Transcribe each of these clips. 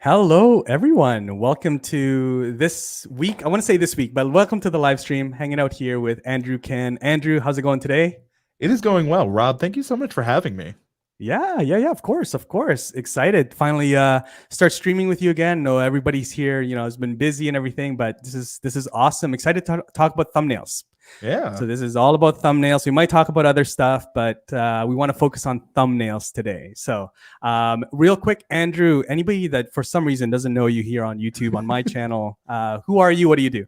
Hello, everyone. Welcome to this week. I want to say this week, but welcome to the live stream. Hanging out here with Andrew Ken. Andrew, how's it going today? It is going well, Rob. Thank you so much for having me. Yeah. Of course. Excited. Finally, start streaming with you again. No, everybody's here. Has been busy and everything, but this is awesome. Excited to talk about thumbnails. Yeah, So this is all about thumbnails. We might talk about other stuff, but we want to focus on thumbnails today. So real quick, Andrew, anybody that for some reason doesn't know you here on YouTube, on my channel, who are you? What do you do?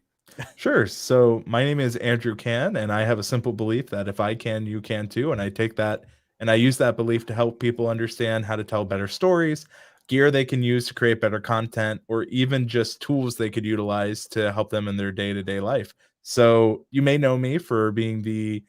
sure. So my name is Andrew Can, and I have a simple belief that if I can, you can too. And I take that and I use that belief to help people understand how to tell better stories, gear they can use to create better content, or even just tools they could utilize to help them in their day-to-day life. So you may know me for being the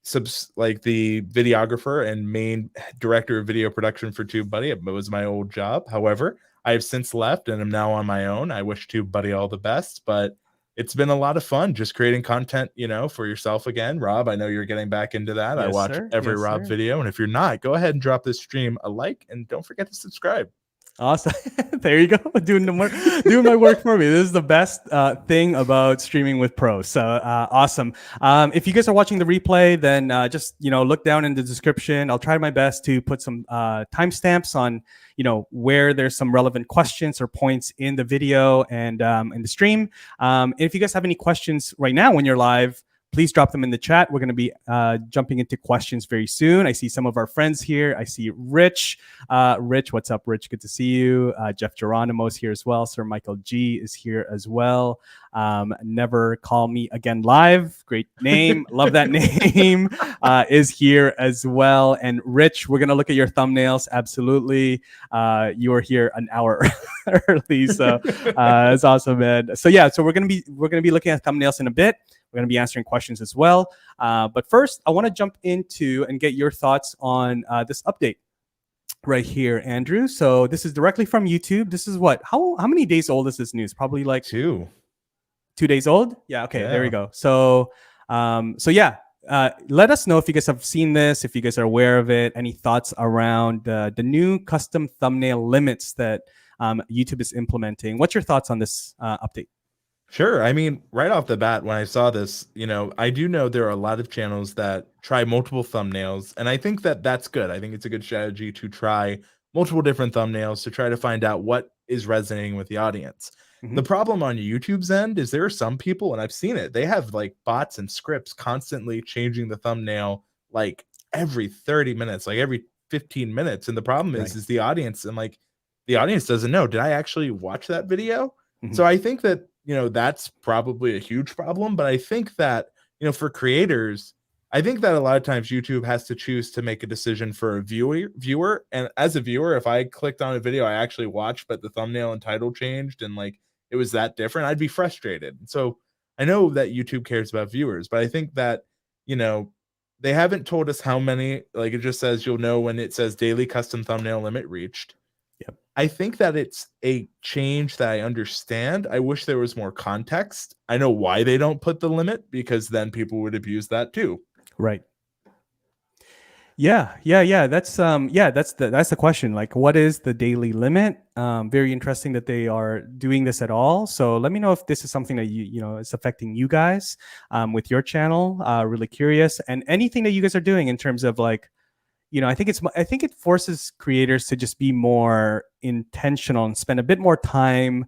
the videographer and main director of video production for TubeBuddy. It was my old job. However, I have since left and am now on my own. I wish TubeBuddy all the best, but it's been a lot of fun just creating content, for yourself again. Rob, I know you're getting back into that. I Yes, watch sir. every Yes, Rob sir. video, and if you're not, go ahead and drop this stream a like and don't forget to subscribe. Awesome. There you go. Doing my work for me. This is the best thing about streaming with pros. So awesome. If you guys are watching the replay, then just look down in the description. I'll try my best to put some timestamps on where there's some relevant questions or points in the video and in the stream. If you guys have any questions right now when you're live, please drop them in the chat. We're going to be jumping into questions very soon. I see some of our friends here. I see Rich. Rich, what's up, Rich? Good to see you. Jeff Geronimo's here as well. Sir Michael G is here as well. Never Call Me Again Live. Great name. Love that name. Is here as well. And Rich, we're going to look at your thumbnails. Absolutely. You are here an hour early. So it's awesome, man. So yeah, so we're going to be looking at thumbnails in a bit. We're going to be answering questions as well. But first, I want to jump into and get your thoughts on this update right here, Andrew. So this is directly from YouTube. This is what? How many days old is this news? Probably like 2 days old. Yeah. Okay. Yeah. There we go. So yeah. Let us know if you guys have seen this, if you guys are aware of it. Any thoughts around the new custom thumbnail limits that YouTube is implementing? What's your thoughts on this update? Sure. I mean, right off the bat, when I saw this, I do know there are a lot of channels that try multiple thumbnails, and I think that that's good. I think it's a good strategy to try multiple different thumbnails to try to find out what is resonating with the audience. Mm-hmm. The problem on YouTube's end is there are some people, and I've seen it, they have like bots and scripts constantly changing the thumbnail like every 30 minutes, like every 15 minutes. And the problem is the audience, and like the audience doesn't know, did I actually watch that video? Mm-hmm. So I think that that's probably a huge problem. But I think that, for creators, I think that a lot of times YouTube has to choose to make a decision for a viewer. And as a viewer, if I clicked on a video I actually watched, but the thumbnail and title changed and like it was that different, I'd be frustrated. So I know that YouTube cares about viewers, but I think that, they haven't told us how many. Like, it just says you'll know when it says daily custom thumbnail limit reached. Yep. I think that it's a change that I understand. I wish there was more context. I know why they don't put the limit, because then people would abuse that too. Right. Yeah. That's that's the question. Like, what is the daily limit? Very interesting that they are doing this at all. So let me know if this is something that is affecting you guys with your channel. Really curious, and anything that you guys are doing in terms of like, I think it forces creators to just be more intentional and spend a bit more time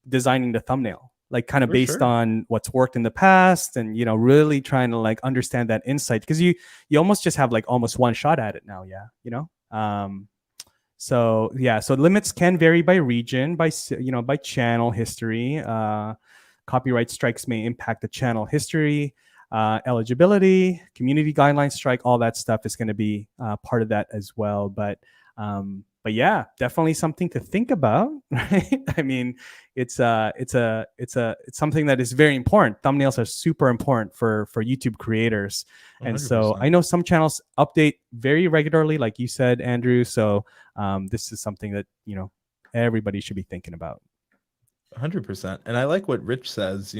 designing the thumbnail, like kind of based on what's worked in the past, and really trying to like understand that insight, because you almost just have like almost one shot at it now. So limits can vary by region, by channel history. Copyright strikes may impact the channel history. Eligibility, community guidelines strike, all that stuff is going to be part of that as well. But yeah, definitely something to think about, right? I mean, it's something that is very important. Thumbnails are super important for YouTube creators. 100%. And so I know some channels update very regularly, like you said, Andrew. So this is something that, everybody should be thinking about. 100%. And I like what Rich says,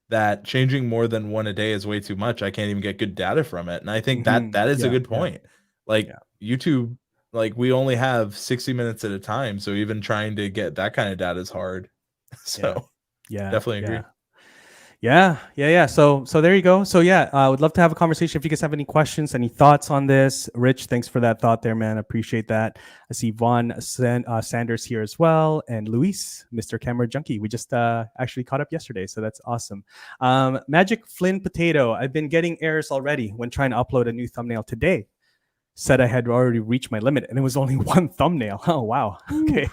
that changing more than one a day is way too much. I can't even get good data from it. And I think that is a good point. YouTube like we only have 60 minutes at a time, so even trying to get that kind of data is hard. Yeah. So Yeah. definitely agree. Yeah. So there you go. So yeah, I would love to have a conversation. If you guys have any questions, any thoughts on this, Rich, thanks for that thought there, man. I appreciate that. I see Vaughn Sanders here as well, and Luis, Mr. Camera Junkie. We just actually caught up yesterday, so that's awesome. Magic Flynn Potato. I've been getting errors already when trying to upload a new thumbnail today. Said I had already reached my limit, and it was only one thumbnail. Oh wow. Okay.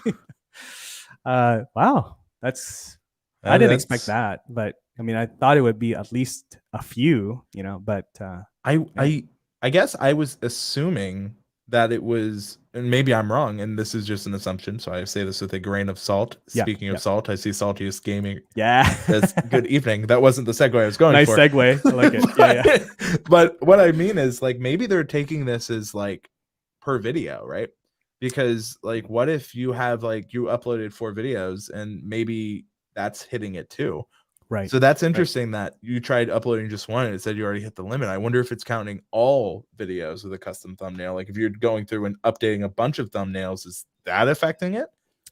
Wow. I didn't expect that, but I mean, I thought it would be at least a few, but I guess I was assuming that it was, and maybe I'm wrong, and this is just an assumption, so I say this with a grain of salt. Speaking of salt, I see Saltiest Gaming. Yeah. That's good evening. That wasn't the segue I was going for. Nice segue. I like it. Yeah. But what I mean is, like, maybe they're taking this as like per video, right? Because like, what if you have like you uploaded 4 videos and maybe that's hitting it too. Right. So that's interesting that you tried uploading just one and it said you already hit the limit. I wonder if it's counting all videos with a custom thumbnail. Like if you're going through and updating a bunch of thumbnails, is that affecting it?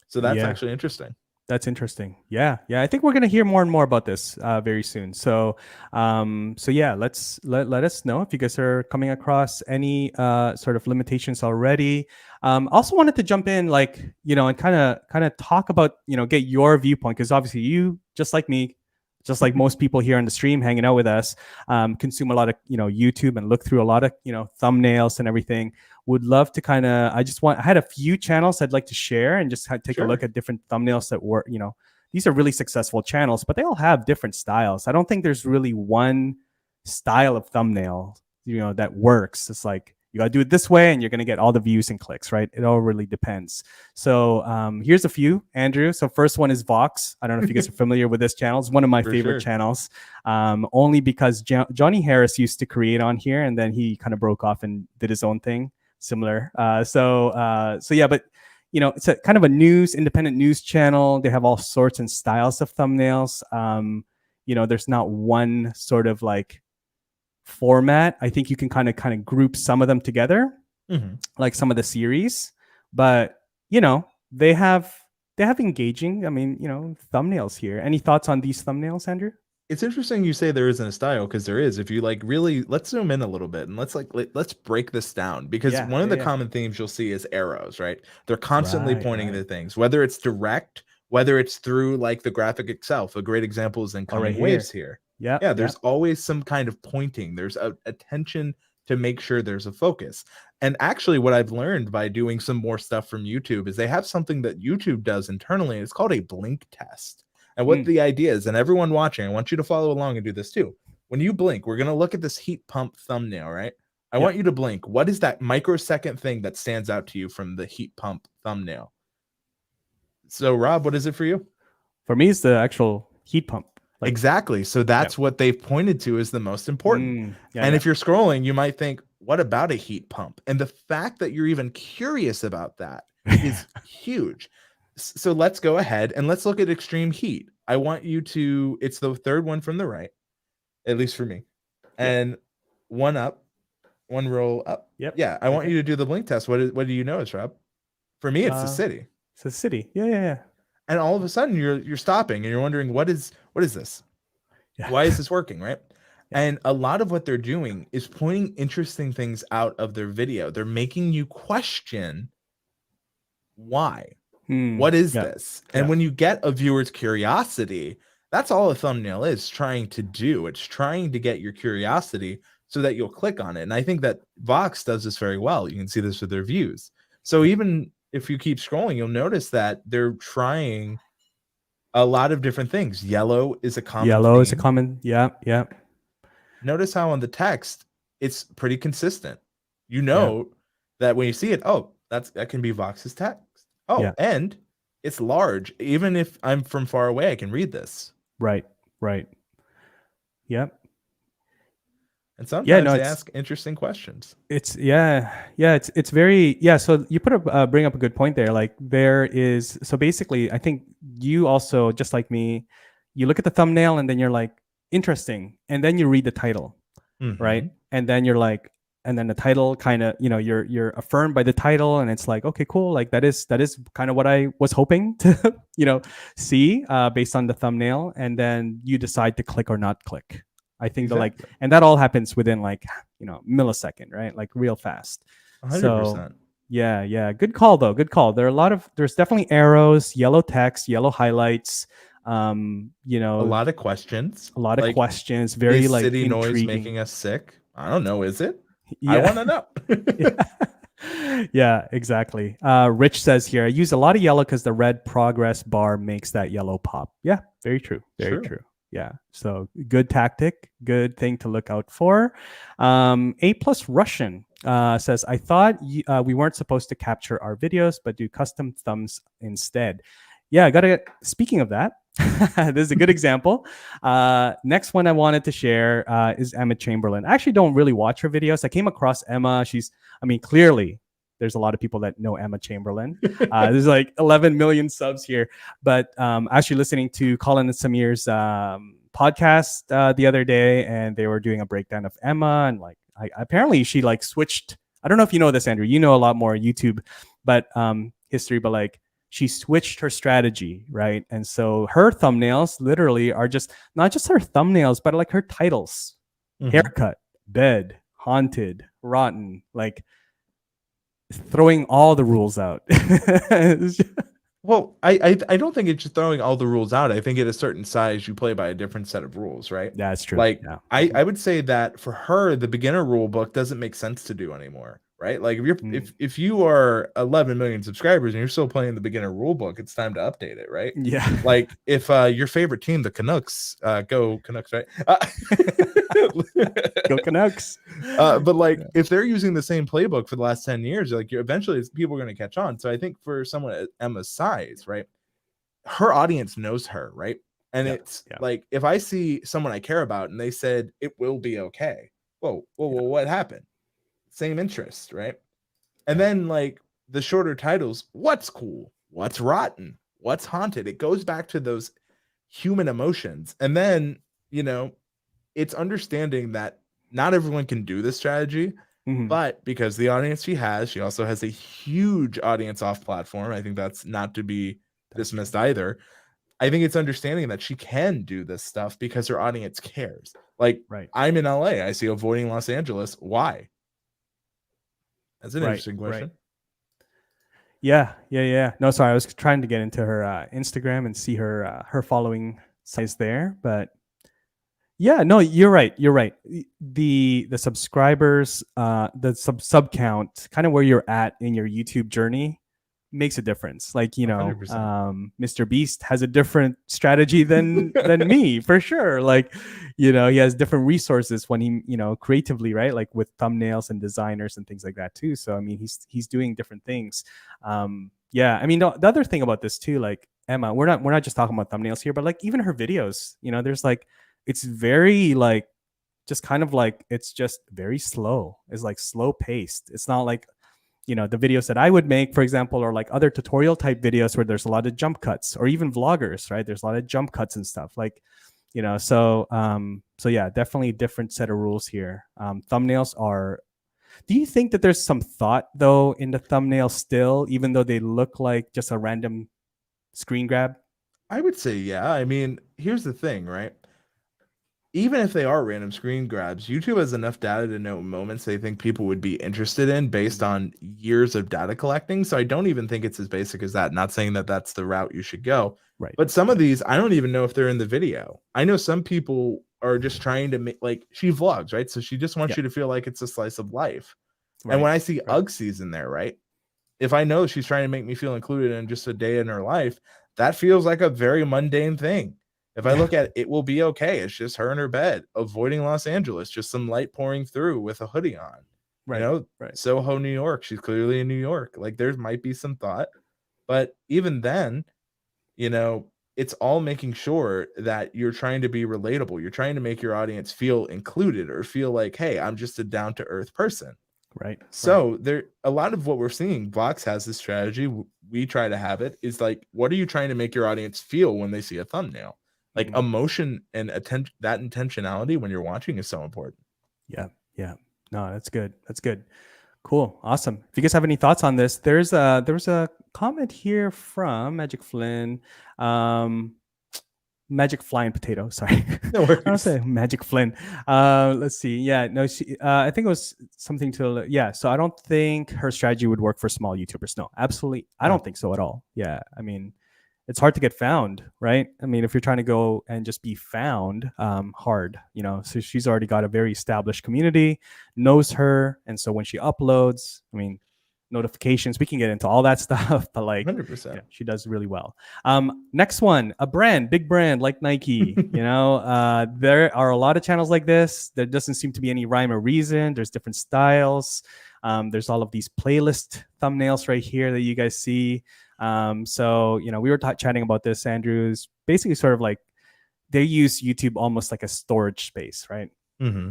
So that's actually interesting. That's interesting. Yeah. I think we're gonna hear more and more about this very soon. So, yeah, let us know if you guys are coming across any sort of limitations already. Also wanted to jump in, like and kind of talk about get your viewpoint, because obviously you, just like me, just like most people here on the stream hanging out with us, consume a lot of YouTube and look through a lot of thumbnails and everything. Would love to I had a few channels I'd like to share and just take a look at different thumbnails that were these are really successful channels, but they all have different styles. I don't think there's really one style of thumbnail that works. It's like you gotta do it this way and you're gonna get all the views and clicks, right? It all really depends. So here's a few, Andrew. So first one is Vox. I don't know if you guys are familiar with this channel. It's one of my favorite channels, only because Johnny Harris used to create on here, and then he kind of broke off and did his own thing similar. So yeah, but it's a kind of a independent news channel. They have all sorts and styles of thumbnails. There's not one sort of like format. I think you can kind of group some of them together, like some of the series, but they have engaging, thumbnails here. Any thoughts on these thumbnails, Andrew? It's interesting you say there isn't a style, because there is. If you like really, let's zoom in a little bit and let's break this down, because one of the common themes you'll see is arrows, right? They're constantly pointing to things, whether it's direct, whether it's through like the graphic itself. A great example is in Coming Waves here. Yeah, there's always some kind of pointing. There's attention to make sure there's a focus. And actually what I've learned by doing some more stuff from YouTube is they have something that YouTube does internally, and it's called a blink test. And what the idea is, and everyone watching, I want you to follow along and do this too. When you blink, we're going to look at this heat pump thumbnail, right? I want you to blink. What is that microsecond thing that stands out to you from the heat pump thumbnail? So Rob, what is it for you? For me, it's the actual heat pump. Exactly. So that's what they've pointed to as the most important. If you're scrolling, you might think, what about a heat pump? And the fact that you're even curious about that is huge. So let's go ahead and let's look at extreme heat. I want you to, it's the third one from the right, at least for me. And one up, one roll up. Yeah. I want you to do the blink test. What do you notice, Rob? For me, it's the city. It's the city. Yeah. And all of a sudden you're stopping and you're wondering, what is this? Why is this working, right? And a lot of what they're doing is pointing interesting things out of their video. They're making you question why. What is this? And when you get a viewer's curiosity, that's all a thumbnail is trying to do. It's trying to get your curiosity so that you'll click on it. And I think that Vox does this very well. You can see this with their views. So even if you keep scrolling, you'll notice that they're trying a lot of different things. Yellow is a common. Yeah. Notice how on the text, it's pretty consistent. That when you see it, that can be Vox's text. And it's large. Even if I'm from far away, I can read this. Right. Yep. And sometimes they ask interesting questions. It's very So you bring up a good point there. Like so basically, I think you also, just like me, you look at the thumbnail and then you're like, interesting, and then you read the title, right? And then you're like, and then the title kind of, you're affirmed by the title, and it's like, okay, cool, like that is kind of what I was hoping to see based on the thumbnail, and then you decide to click or not click. I think Exactly. and that all happens within like millisecond, right? Like real fast. 100%. So yeah, good call though, good call. There's definitely arrows, yellow text, yellow highlights, A lot of questions. a lot of Like, questions, very is like city noise intriguing. making us sick? I don't know. Is it? I Yeah. want to know. Yeah, exactly. Rich says here, I use a lot of yellow because the red progress bar makes that yellow pop. Yeah, very true. Very True. true. Yeah. So good tactic, good thing to look out for. A plus Russian says, I thought we weren't supposed to capture our videos, but do custom thumbs instead. Yeah, I gotta. Speaking of that, this is a good example. Next one I wanted to share is Emma Chamberlain. I actually don't really watch her videos. I came across Emma. Clearly, there's a lot of people that know Emma Chamberlain. There's like 11 million subs here. But actually listening to Colin and Samir's podcast the other day, and they were doing a breakdown of Emma, and like apparently she like switched. I don't know if you know this, Andrew. You know a lot more YouTube, but history, but like she switched her strategy, right? And so her thumbnails literally are just not just her thumbnails, but like her titles: haircut, bed, haunted, rotten, like throwing all the rules out. Well, I don't think it's just throwing all the rules out. I think at a certain size, you play by a different set of rules, right? That's true. Like, Yeah. I would say that for her, the beginner rule book doesn't make sense to do anymore, right? Like, if you are 11 million subscribers and you're still playing the beginner rule book, it's time to update it, right? Yeah. Like, if your favorite team, the Canucks, go Canucks, right? Go Canucks. But like, if they're using the same playbook for the last 10 years, like, eventually people are going to catch on. So I think for someone at Emma's size, right, her audience knows her, right? And it's like, if I see someone I care about and they said it will be okay, whoa, what happened? Same interest, right? And then like the shorter titles, what's cool, what's rotten, what's haunted, it goes back to those human emotions. And then it's understanding that not everyone can do this strategy, but because the audience she also has a huge audience off platform. I think that's not to be dismissed either. I think it's understanding that she can do this stuff because her audience cares. Like, I'm in LA, I see avoiding Los Angeles. Why? That's an interesting question. Yeah. No, sorry, I was trying to get into her Instagram and see her following size there, but yeah, no, you're right. The subscribers, the sub count, kind of where you're at in your YouTube journey makes a difference. Like, 100%. Mr. Beast has a different strategy than me, for sure. Like, he has different resources when he, creatively, right? Like with thumbnails and designers and things like that too. So I mean, he's doing different things. Yeah, I mean, the other thing about this too, like Emma, we're not just talking about thumbnails here, but like even her videos, there's like, it's very like, just kind of like, it's just very slow. It's like slow paced. It's not like, the videos that I would make, for example, or like other tutorial type videos where there's a lot of jump cuts, or even vloggers, right? There's a lot of jump cuts and stuff, like, so yeah, definitely a different set of rules here. Thumbnails are, do you think that there's some thought though in the thumbnail still, even though they look like just a random screen grab? I would say, yeah. I mean, here's the thing, right? Even if they are random screen grabs, YouTube has enough data to know moments they think people would be interested in based on years of data collecting. So I don't even think it's as basic as that. Not saying that that's the route you should go. Right. But some of these, I don't even know if they're in the video. I know some people are just trying to make, like, she vlogs, right? So she just wants you to feel like it's a slice of life. Right. And when I see Ugsies in there, right? If I know she's trying to make me feel included in just a day in her life, that feels like a very mundane thing. If I look at It Will Be Okay, it's just her in her bed, avoiding Los Angeles, just some light pouring through with a hoodie on. Right. Soho, New York. She's clearly in New York. Like, there might be some thought. But even then, it's all making sure that you're trying to be relatable. You're trying to make your audience feel included or feel like, hey, I'm just a down-to-earth person. Right. So a lot of what we're seeing, Vox has this strategy. We try to have it, is like, what are you trying to make your audience feel when they see a thumbnail? Like, emotion and attention, that intentionality when you're watching is so important. Yeah. No, that's good. That's good. Cool. Awesome. If you guys have any thoughts on this, there was a comment here from Magic Flynn. Magic Flying Potato. Sorry, No I don't worries. say Magic Flynn. Let's see. Yeah, no, I think it was something to. Yeah, so I don't think her strategy would work for small YouTubers. No, absolutely, I No. don't think so at all. Yeah, I mean, it's hard to get found, right? I mean, if you're trying to go and just be found, hard, you know. So she's already got a very established community, knows her, and so when she uploads, I mean, notifications, we can get into all that stuff, but like, 100%. she does really well. Next one, a brand, big brand like Nike. You know, there are a lot of channels like this. There doesn't seem to be any rhyme or reason. There's different styles. There's all of these playlist thumbnails right here that you guys see. So, you know, we were chatting about this, Andrews. Basically, sort of like they use YouTube almost like a storage space, right? Mm-hmm.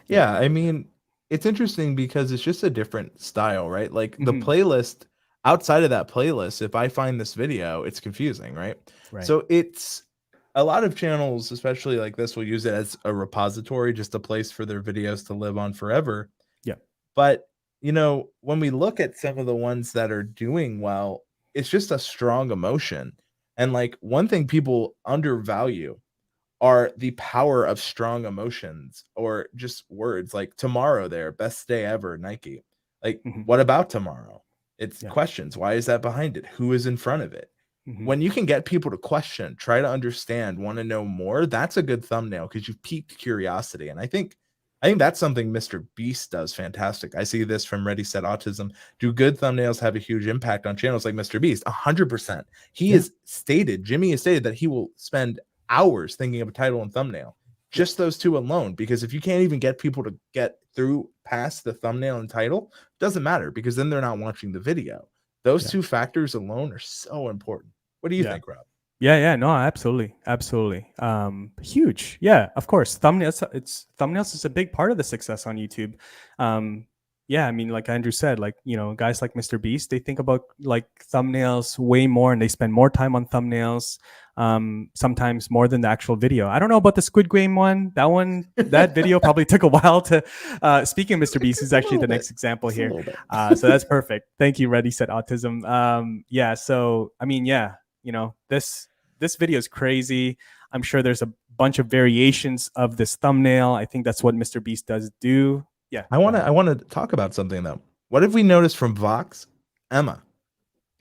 Yeah, I mean, it's interesting because it's just a different style, right? Like the Mhm. playlist, outside of that playlist, if I find this video, it's confusing, right? Right. So it's a lot of channels, especially like this, will use it as a repository, just a place for their videos to live on forever. Yeah. But, you know, when we look at some of the ones that are doing well, it's just a strong emotion. And like one thing people undervalue are the power of strong emotions or just words like tomorrow there, best day ever, Nike. Like, Mhm. what about tomorrow? It's Yeah. questions. Why is that behind it? Who is in front of it? Mhm. When you can get people to question, try to understand, want to know more, that's a good thumbnail because you've piqued curiosity. And I think that's something Mr. Beast does fantastic. I see this from Ready Set Autism. Do good thumbnails have a huge impact on channels like Mr. Beast? 100%. Yeah. Jimmy has stated that he will spend hours thinking of a title and thumbnail. Yeah. Just those two alone, because if you can't even get people to get through past the thumbnail and title, it doesn't matter because then they're not watching the video. Those Yeah. two factors alone are so important. What do you Yeah. think, Rob? Yeah, yeah, no, absolutely, absolutely. Huge, yeah, of course. Thumbnails is a big part of the success on YouTube. Yeah, I mean, like Andrew said, like, you know, guys like Mr. Beast, they think about like thumbnails way more, and they spend more time on thumbnails. Sometimes more than the actual video. I don't know about the Squid Game one. That video probably took a while to. Speaking of Mr. Beast, is A actually little the bit. next example Just a here. little bit. So that's perfect. Thank you, Ready Set Autism. Yeah, so I mean, yeah, you know, this video is crazy. I'm sure there's a bunch of variations of this thumbnail. I think that's what Mr. Beast does do. Yeah. I want to talk about something though. What have we noticed from Vox, Emma,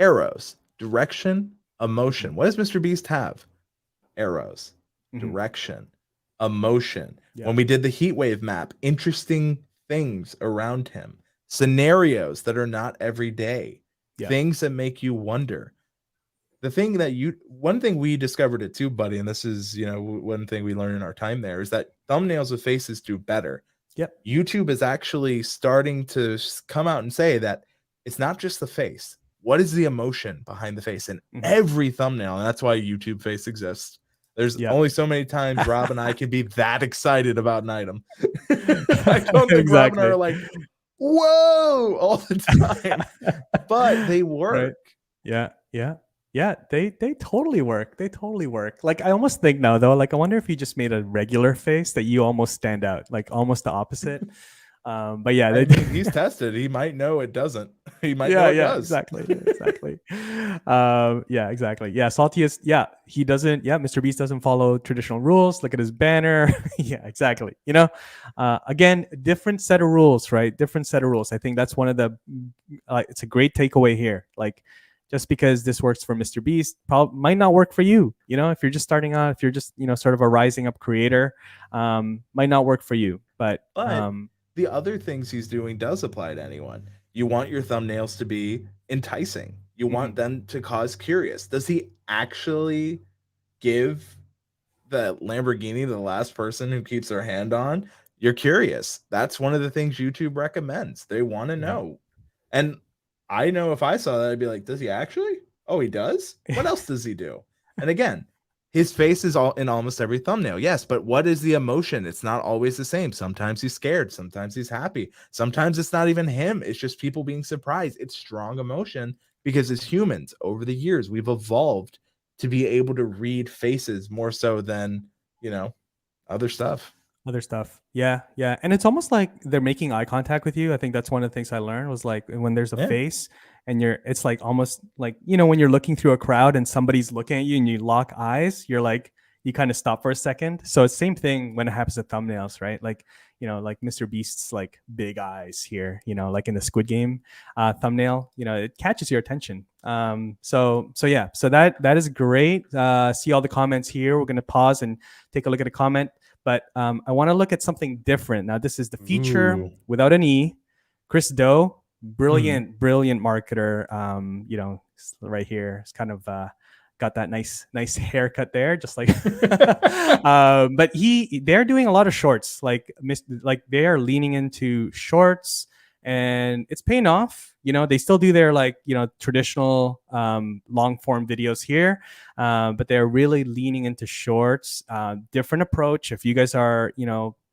arrows, direction, emotion? What does Mr. Beast have? Arrows, Mm-hmm. direction, emotion. Yeah. When we did the heat wave map, interesting things around him, scenarios that are not every day, Yeah. things that make you wonder. One thing we discovered at TubeBuddy, and this is, you know, one thing we learned in our time there, is that thumbnails with faces do better. Yep. YouTube is actually starting to come out and say that it's not just the face. What is the emotion behind the face in every thumbnail? And that's why YouTube face exists. There's Yep. only so many times Rob and I can be that excited about an item. I don't think Rob and I Exactly. are like, whoa, all the time. But they work. Right. Yeah. Yeah. Yeah, they totally work. They totally work. Like I almost think now though, like I wonder if you just made a regular face that you almost stand out, like almost the opposite. But yeah, I mean, he's tested. He might know it doesn't. He might know it does. Exactly. Yeah, exactly. Yeah, Salty is. Yeah, he doesn't. Yeah, Mr. Beast doesn't follow traditional rules. Look at his banner. Yeah, exactly. You know, again, different set of rules, right? Different set of rules. I think that's one of the. It's a great takeaway here. Like, just because this works for Mr. Beast, might not work for you. You know, if you're just starting out, if you're just sort of a rising up creator, might not work for you. But the other things he's doing does apply to anyone. You want your thumbnails to be enticing. You want them to cause curious. Does he actually give the Lamborghini the last person who keeps their hand on? You're curious. That's one of the things YouTube recommends. They want to know. And I know if I saw that, I'd be like, does he actually? Oh, he does? What else does he do? And again, his face is all in almost every thumbnail. Yes, but what is the emotion? It's not always the same. Sometimes he's scared. Sometimes he's happy. Sometimes it's not even him. It's just people being surprised. It's strong emotion because as humans, over the years, we've evolved to be able to read faces more so than, other stuff. other stuff. Yeah, yeah. And it's almost like they're making eye contact with you. I think that's one of the things I learned was like when there's a Yeah. face and it's like almost like, when you're looking through a crowd and somebody's looking at you and you lock eyes, you're like, you kind of stop for a second. So it's same thing when it happens to thumbnails, right? Like, like Mr. Beast's like big eyes here, like in the Squid Game thumbnail, it catches your attention. So yeah, so that is great. See all the comments here. We're going to pause and take a look at a comment. But I want to look at something different. Now, this is the feature Ooh. without an E. Chris Do, Mhm. brilliant marketer. Right here, it's kind of got that nice haircut there, just like. But they're doing a lot of shorts. Like they are leaning into shorts, and it's paying off. They still do their traditional long form videos here, but they're really leaning into shorts. Different approach. If you guys are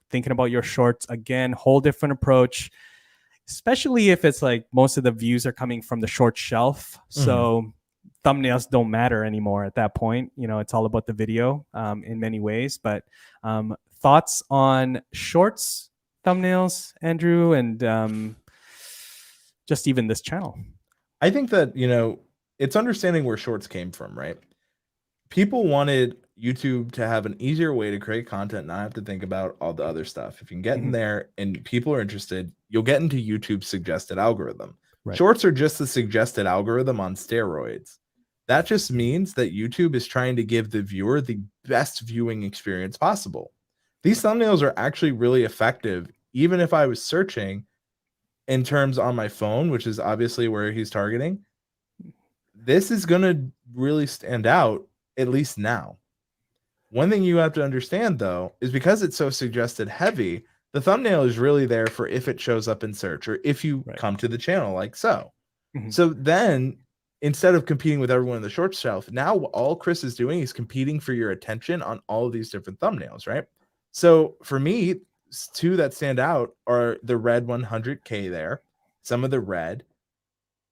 thinking about your shorts, again, whole different approach, especially if it's like most of the views are coming from the short shelf. So thumbnails don't matter anymore at that point. It's all about the video in many ways. But thoughts on shorts, thumbnails, Andrew, and just even this channel? I think that, it's understanding where shorts came from, right? People wanted YouTube to have an easier way to create content, not have to think about all the other stuff. If you can get in there and people are interested, you'll get into YouTube's suggested algorithm. Right. Shorts are just the suggested algorithm on steroids. That just means that YouTube is trying to give the viewer the best viewing experience possible. These thumbnails are actually really effective, even if I was searching in terms on my phone, which is obviously where he's targeting. This is going to really stand out, at least now. One thing you have to understand, though, is because it's so suggested heavy, the thumbnail is really there for if it shows up in search or if you come to the channel like so. So then, instead of competing with everyone in the short shelf, now all Chris is doing is competing for your attention on all of these different thumbnails, right? So for me, two that stand out are the red 100K there, some of the red.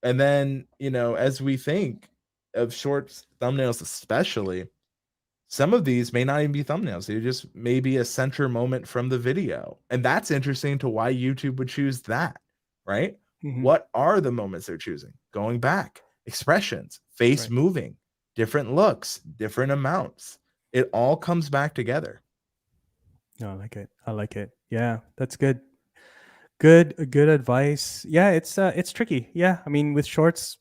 And then, as we think of short thumbnails, especially, some of these may not even be thumbnails. They just may be a center moment from the video. And that's interesting to why YouTube would choose that, right? What are the moments they're choosing? Going back, expressions, face moving, different looks, different amounts. It all comes back together. No, I like it. Yeah, that's good. Good advice. Yeah, it's tricky. Yeah, I mean, with shorts,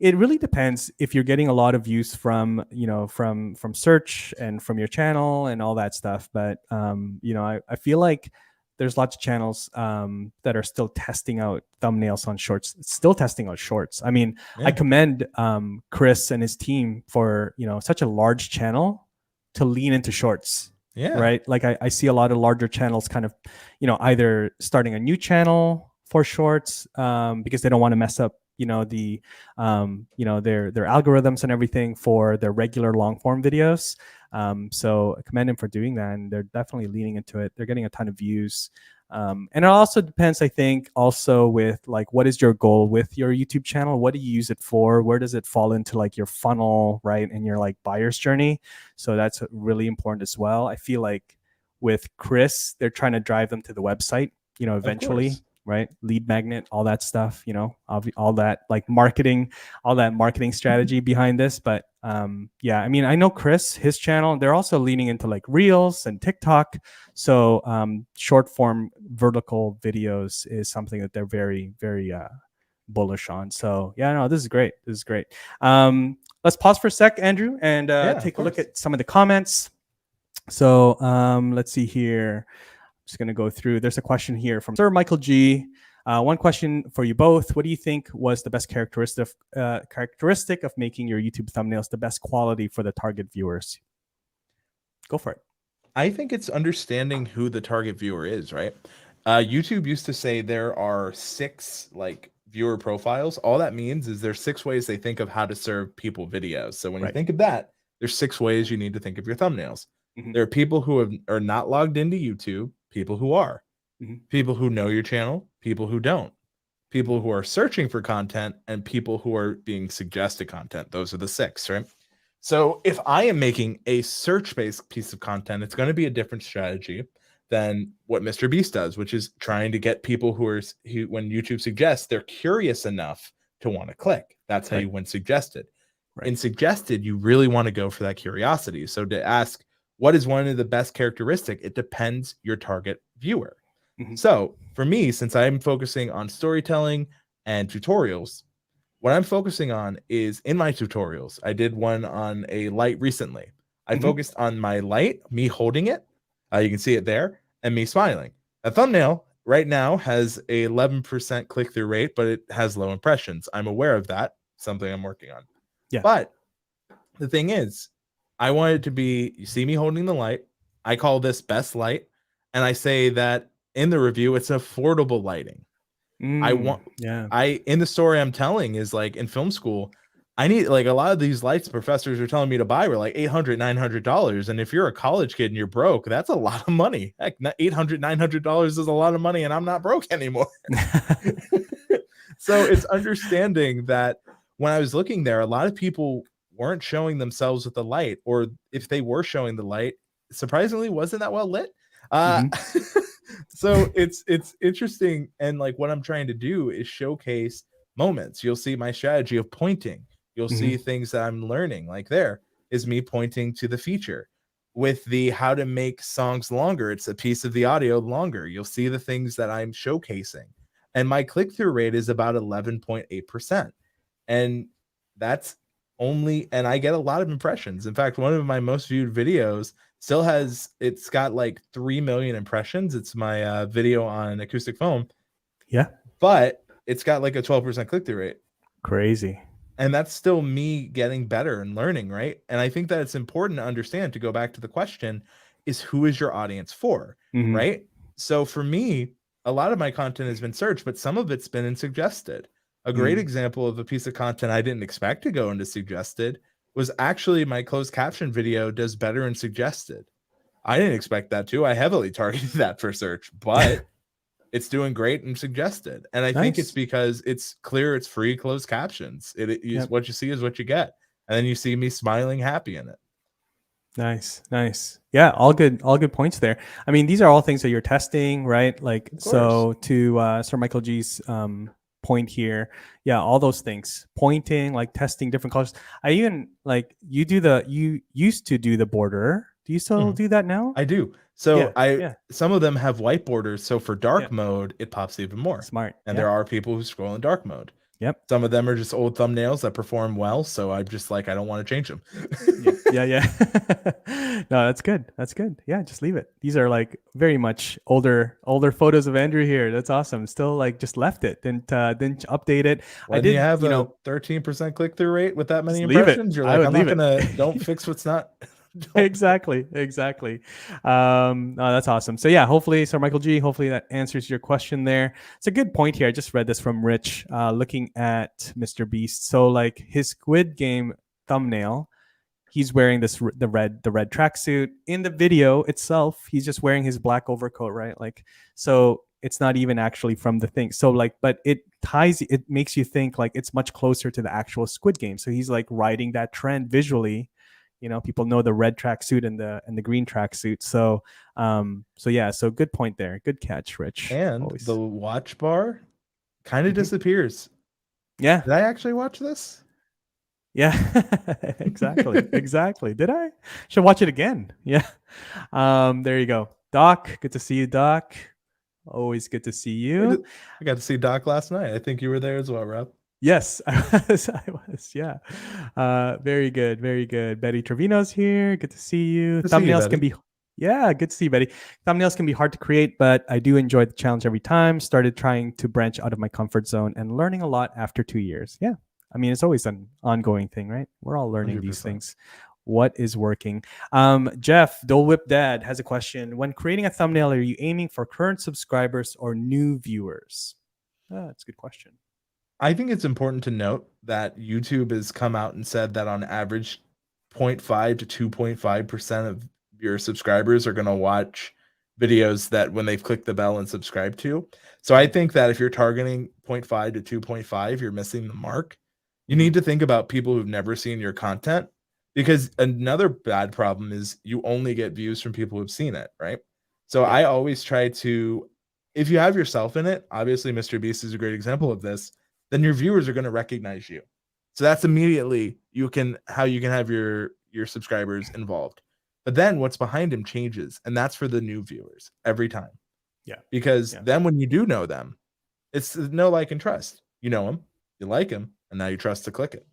it really depends if you're getting a lot of views from from search and from your channel and all that stuff. But I feel like there's lots of channels that are still testing out thumbnails on shorts, still testing out shorts. I mean, I commend Chris and his team for such a large channel to lean into shorts. Yeah. Right. Like I see a lot of larger channels kind of, either starting a new channel for shorts because they don't want to mess up, their algorithms and everything for their regular long form videos. So I commend them for doing that. And they're definitely leaning into it. They're getting a ton of views. And it also depends, I think, also with like, what is your goal with your YouTube channel? What do you use it for? Where does it fall into like your funnel, right? And your like buyer's journey. So that's really important as well. I feel like with Chris, they're trying to drive them to the website, eventually, right? Lead magnet, all that stuff, all that like marketing, all that marketing strategy behind this. But yeah, I mean, I know Chris, his channel, they're also leaning into like Reels and TikTok. So short form vertical videos is something that they're very, very bullish on. So yeah, no, this is great. This is great. Let's pause for a sec, Andrew, and take a look at some of the comments. So let's see here. I'm just going to go through. There's a question here from Sir Michael G. One question for you both. What do you think was the best characteristic of making your YouTube thumbnails the best quality for the target viewers? Go for it. I think it's understanding who the target viewer is, right? YouTube used to say there are 6 like viewer profiles. All that means is there's 6 ways they think of how to serve people videos. So when you think of that, there's 6 ways you need to think of your thumbnails. There are people who are not logged into YouTube, people who are, people who know your channel, people who don't, people who are searching for content, and people who are being suggested content. Those are the 6, right? So if I am making a search-based piece of content, it's going to be a different strategy than what Mr. Beast does, which is trying to get people who when YouTube suggests, they're curious enough to want to click. That's how you win suggested. In suggested, you really want to go for that curiosity. So to ask, what is one of the best characteristic? It depends your target viewer. So for me, since I'm focusing on storytelling and tutorials, what I'm focusing on is in my tutorials. I did one on a light recently. I focused on my light, me holding it. You can see it there, and me smiling. A thumbnail right now has a 11% click-through rate, but it has low impressions. I'm aware of that. Something I'm working on. Yeah. But the thing is, I want it to be, you see me holding the light. I call this best light. And I say that in the review, it's affordable lighting. In the story I'm telling is like in film school, I need like a lot of these lights professors are telling me to buy were like $800, $900. And if you're a college kid and you're broke, that's a lot of money. Heck, $800, $900 is a lot of money, and I'm not broke anymore. So it's understanding that when I was looking there, a lot of people weren't showing themselves with the light, or if they were showing the light, surprisingly wasn't that well lit. So it's interesting. And like what I'm trying to do is showcase moments. You'll see my strategy of pointing. You'll see things that I'm learning. Like there is me pointing to the feature. With the how to make songs longer, it's a piece of the audio longer. You'll see the things that I'm showcasing. And my click-through rate is about 11.8%. And that's only, and I get a lot of impressions. In fact, one of my most viewed videos it's got like 3 million impressions. It's my video on acoustic foam. Yeah. But it's got like a 12% click-through rate. Crazy. And that's still me getting better and learning, right? And I think that it's important to understand, to go back to the question, is who is your audience for, right? So for me, a lot of my content has been searched, but some of it's been in suggested. A great example of a piece of content I didn't expect to go into suggested was actually my closed caption video does better in suggested. I didn't expect that to. I heavily targeted that for search, but it's doing great and suggested. And I think it's because it's clear, it's free closed captions. What you see is what you get. And then you see me smiling happy in it. Nice. Yeah, all good points there. I mean, these are all things that you're testing, right? Like, so to Sir Michael G's point here, yeah, all those things, pointing, like testing different colors. I even like you used to do the border. Do you still do that now? I do. So some of them have white borders. So for dark mode, it pops even more. Smart. And there are people who scroll in dark mode. Yep. Some of them are just old thumbnails that perform well. So I'm just like, I don't want to change them. Yeah. No, that's good. Yeah, just leave it. These are like very much older photos of Andrew here. That's awesome. Still like just left it. Didn't update it. When you have a 13% click-through rate with that many impressions, you're like, I'm not gonna don't fix what's not. Exactly. No, that's awesome. So yeah, hopefully, Sir Michael G, hopefully that answers your question there. It's a good point here. I just read this from Rich, looking at Mr. Beast. So like his Squid Game thumbnail, he's wearing the red tracksuit. In the video itself, he's just wearing his black overcoat, right? Like, so it's not even actually from the thing. So like, but it makes you think like it's much closer to the actual Squid Game. So he's like riding that trend visually. You know, people know the red tracksuit and the green tracksuit. So so good point there. Good catch, Rich. And the watch bar kind of disappears. Yeah. Did I actually watch this? Yeah, exactly. Did I? Should watch it again. Yeah. There you go. Doc, good to see you, Doc. Always good to see you. I got to see Doc last night. I think you were there as well, Rob. Yes, I was. Yeah. Very good. Betty Trevino's here. Good to see you. Thumbnails can be, good to see you, Betty. Thumbnails can be hard to create, but I do enjoy the challenge every time. Started trying to branch out of my comfort zone and learning a lot after 2 years. Yeah. I mean, it's always an ongoing thing, right? We're all learning 100%. These things. What is working? Jeff, Dole Whip Dad has a question. When creating a thumbnail, are you aiming for current subscribers or new viewers? That's a good question. I think it's important to note that YouTube has come out and said that on average 0.5 to 2.5% of your subscribers are going to watch videos that when they've clicked the bell and subscribed to. So I think that if you're targeting 0.5 to 2.5, you're missing the mark. You need to think about people who've never seen your content, because another bad problem is you only get views from people who've seen it, right? So Yeah. I always try to, if you have yourself in it, obviously Mr. Beast is a great example of this, then your viewers are going to recognize you. So that's immediately how you can have your subscribers involved. But then what's behind him changes, and that's for the new viewers every time. Yeah. Because Yeah. then when you do know them, it's know, like, and trust. You know them, you like them, and now you trust to click it.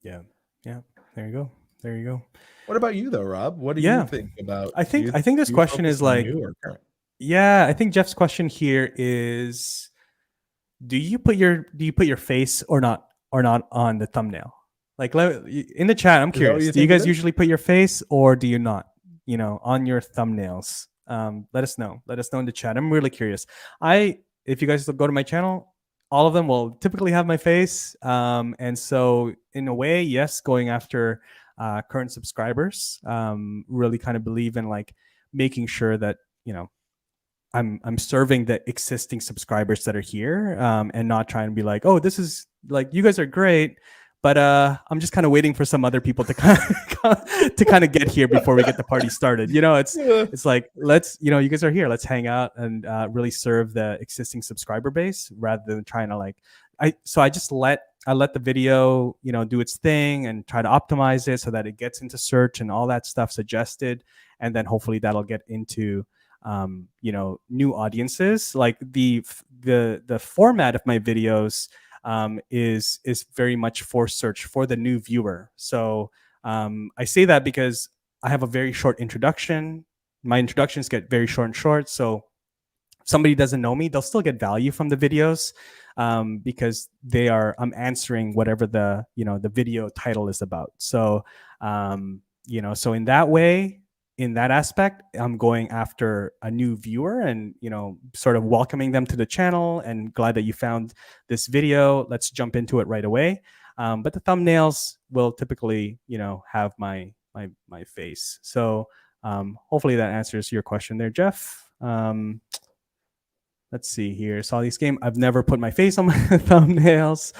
Yeah. Yeah. There you go. There you go. What about you though, Rob? What do you Yeah. think about? I Do think you I think this do you question focus is on like, new or current? yeah, I think Jeff's question here is, do you put your face or not on the thumbnail? Like, in the chat, I'm Is that what curious. you Do you think it guys is? usually put your face or do you not? On your thumbnails. Let us know. Let us know in the chat. I'm really curious. If you guys go to my channel, all of them will typically have my face. And so in a way, yes, going after current subscribers, really kind of believe in like making sure that I'm serving the existing subscribers that are here, and not trying to be like, oh, this is like, you guys are great, but I'm just kind of waiting for some other people to kind of get here before we get the party started. It's Yeah. it's like, you guys are here, let's hang out and really serve the existing subscriber base rather than trying to like, I just let the video do its thing and try to optimize it so that it gets into search and all that stuff suggested, and then hopefully that'll get into new audiences. Like the format of my videos is very much for search for the new viewer. So I say that because I have a very short introduction. My introductions get very short and short. So if somebody doesn't know me, they'll still get value from the videos, because I'm answering whatever the video title is about. So so in that way, in that aspect, I'm going after a new viewer and sort of welcoming them to the channel and glad that you found this video. Let's jump into it right away. But the thumbnails will typically have my face. So hopefully that answers your question there, Jeff. Let's see here. Saw this game. I've never put my face on my thumbnails.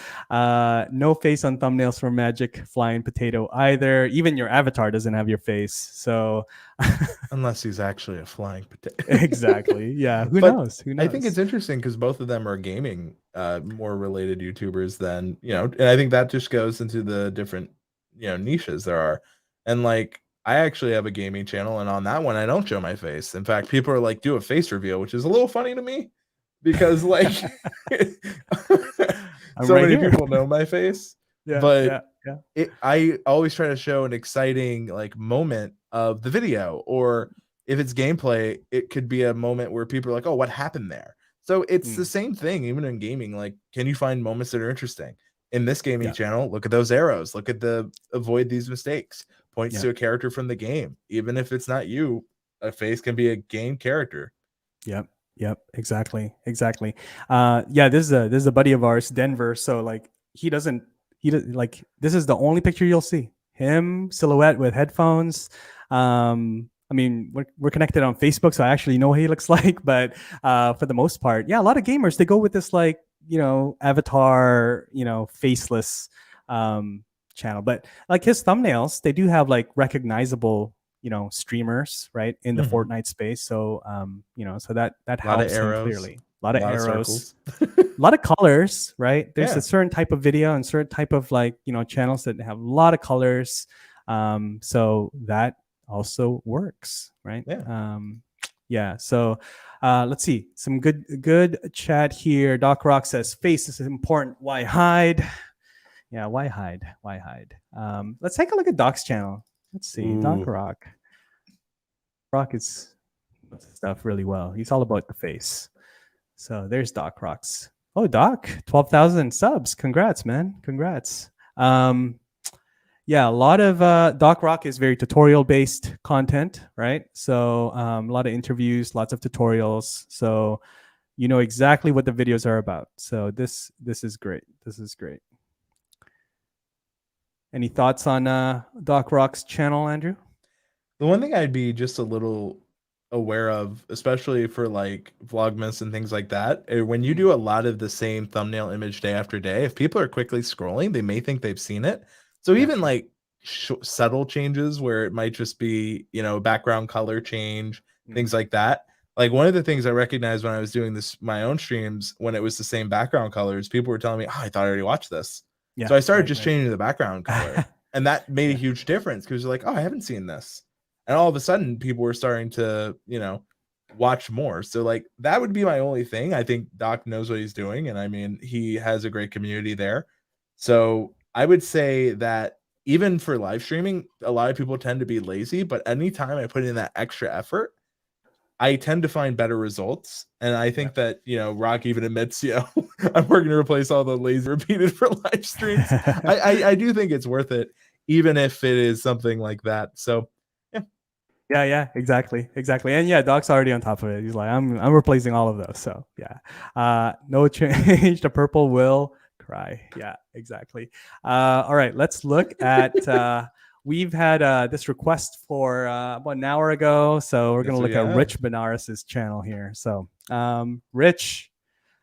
No face on thumbnails for Magic Flying Potato either. Even your avatar doesn't have your face. So Unless he's actually a flying potato. exactly. Yeah. Who But knows? Who I think it's knows? interesting because both of them are gaming, more related YouTubers than, and I think that just goes into the different, niches there are. And like, I actually have a gaming channel, and on that one, I don't show my face. In fact, people are like, do a face reveal, which is a little funny to me because like I'm so right many here. people know my face, Yeah. but Yeah. Yeah. I always try to show an exciting like moment of the video, or if it's gameplay, it could be a moment where people are like, "Oh, what happened there?" So it's the Mm, same thing, even in gaming. Like, can you find moments that are interesting? In this gaming yeah. channel, look at those arrows. Look at the avoid these mistakes. Points Yeah. to a character from the game, even if it's not you. A face can be a game character. Yep. Yep. Exactly. Exactly. Yeah. This is a buddy of ours, Denver. So like like, this is the only picture you'll see him silhouette with headphones. I mean, we're connected on Facebook, so I actually know what he looks like. But for the most part, yeah, a lot of gamers, they go with this like avatar, faceless channel. But like his thumbnails, they do have like recognizable streamers, right, in the Mhm. Fortnite space. So so that A lot of helps him arrows, clearly. A lot a of lot of arrows, circles. a lot of colors, right? There's a Yeah, certain type of video and certain type of like channels that have a lot of colors. So that also works, right? yeah. Yeah. So let's see some good chat here. Doc Rock says face is important. Why hide? Yeah, why hide? Why hide? Let's take a look at Doc's channel. Let's see. Doc Ooh, Rock. Rock is stuff really well. He's all about the face. So there's Doc Rocks. Oh, Doc, 12,000 subs. Congrats, man. Congrats. Yeah, a lot of Doc Rock is very tutorial based content, right? So a lot of interviews, lots of tutorials. So you know exactly what the videos are about. So this is great. This is great. Any thoughts on Doc Rock's channel, Andrew? the one thing I'd be just a little aware of, especially for like Vlogmas and things like that, when you Mm, do a lot of the same thumbnail image day after day, if people are quickly scrolling, they may think they've seen it. So yeah. even like subtle changes where it might just be, background color change, Mm, things like that. Like one of the things I recognized when I was doing this my own streams when it was the same background colors, people were telling me, "Oh, I thought I already watched this." Yeah, So I started right, just right. changing the background color, and that made a Yeah, huge difference because like, "Oh, I haven't seen this." And all of a sudden, people were starting to, watch more. So like that would be my only thing. I think Doc knows what he's doing, and I mean, he has a great community there. So I would say that even for live streaming, a lot of people tend to be lazy, but anytime I put in that extra effort, I tend to find better results, and I yeah. think that, Rock even admits, I'm working to replace all the lazy repeated for live streams. I do think it's worth it, even if it is something like that. So, yeah. Yeah, yeah, exactly, exactly. And yeah, Doc's already on top of it. He's like, I'm replacing all of those. So yeah, no change. The purple will cry. Yeah, exactly. All right, let's look at. We've had this request for about an hour ago, so we're Yes, gonna we look at have. Rich Benares's channel here. So, Rich,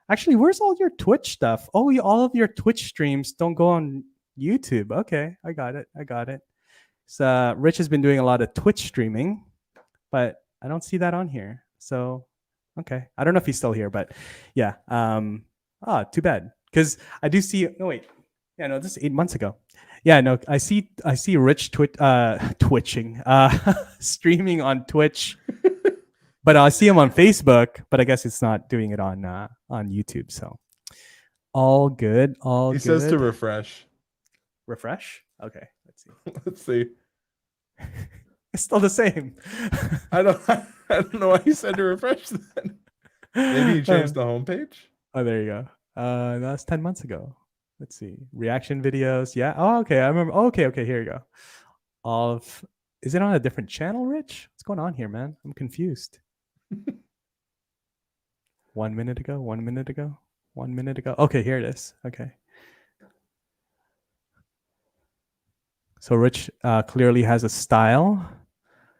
actually, where's all your Twitch stuff? Oh, all of your Twitch streams don't go on YouTube. Okay, I got it. I got it. So Rich has been doing a lot of Twitch streaming, but I don't see that on here. So okay, I don't know if he's still here, but yeah. Too bad because I do see. No wait, yeah, no, this is 8 months ago. Yeah, no, I see Rich twitching, streaming on Twitch, but I see him on Facebook. But I guess it's not doing it on YouTube. So all good, all He says to good. refresh. Refresh. Okay, let's see. Let's see. It's still the same. I don't I don't know why he said to refresh then. Maybe he changed the homepage? Oh, there you go. That's 10 months ago. Let's see. Reaction videos. Yeah. Oh, okay. I remember. Oh, okay, okay. Here you go. All of. Is it on a different channel, Rich? What's going on here, man? I'm confused. 1 minute ago. 1 minute ago. 1 minute ago. Okay, here it is. Okay. So Rich clearly has a style.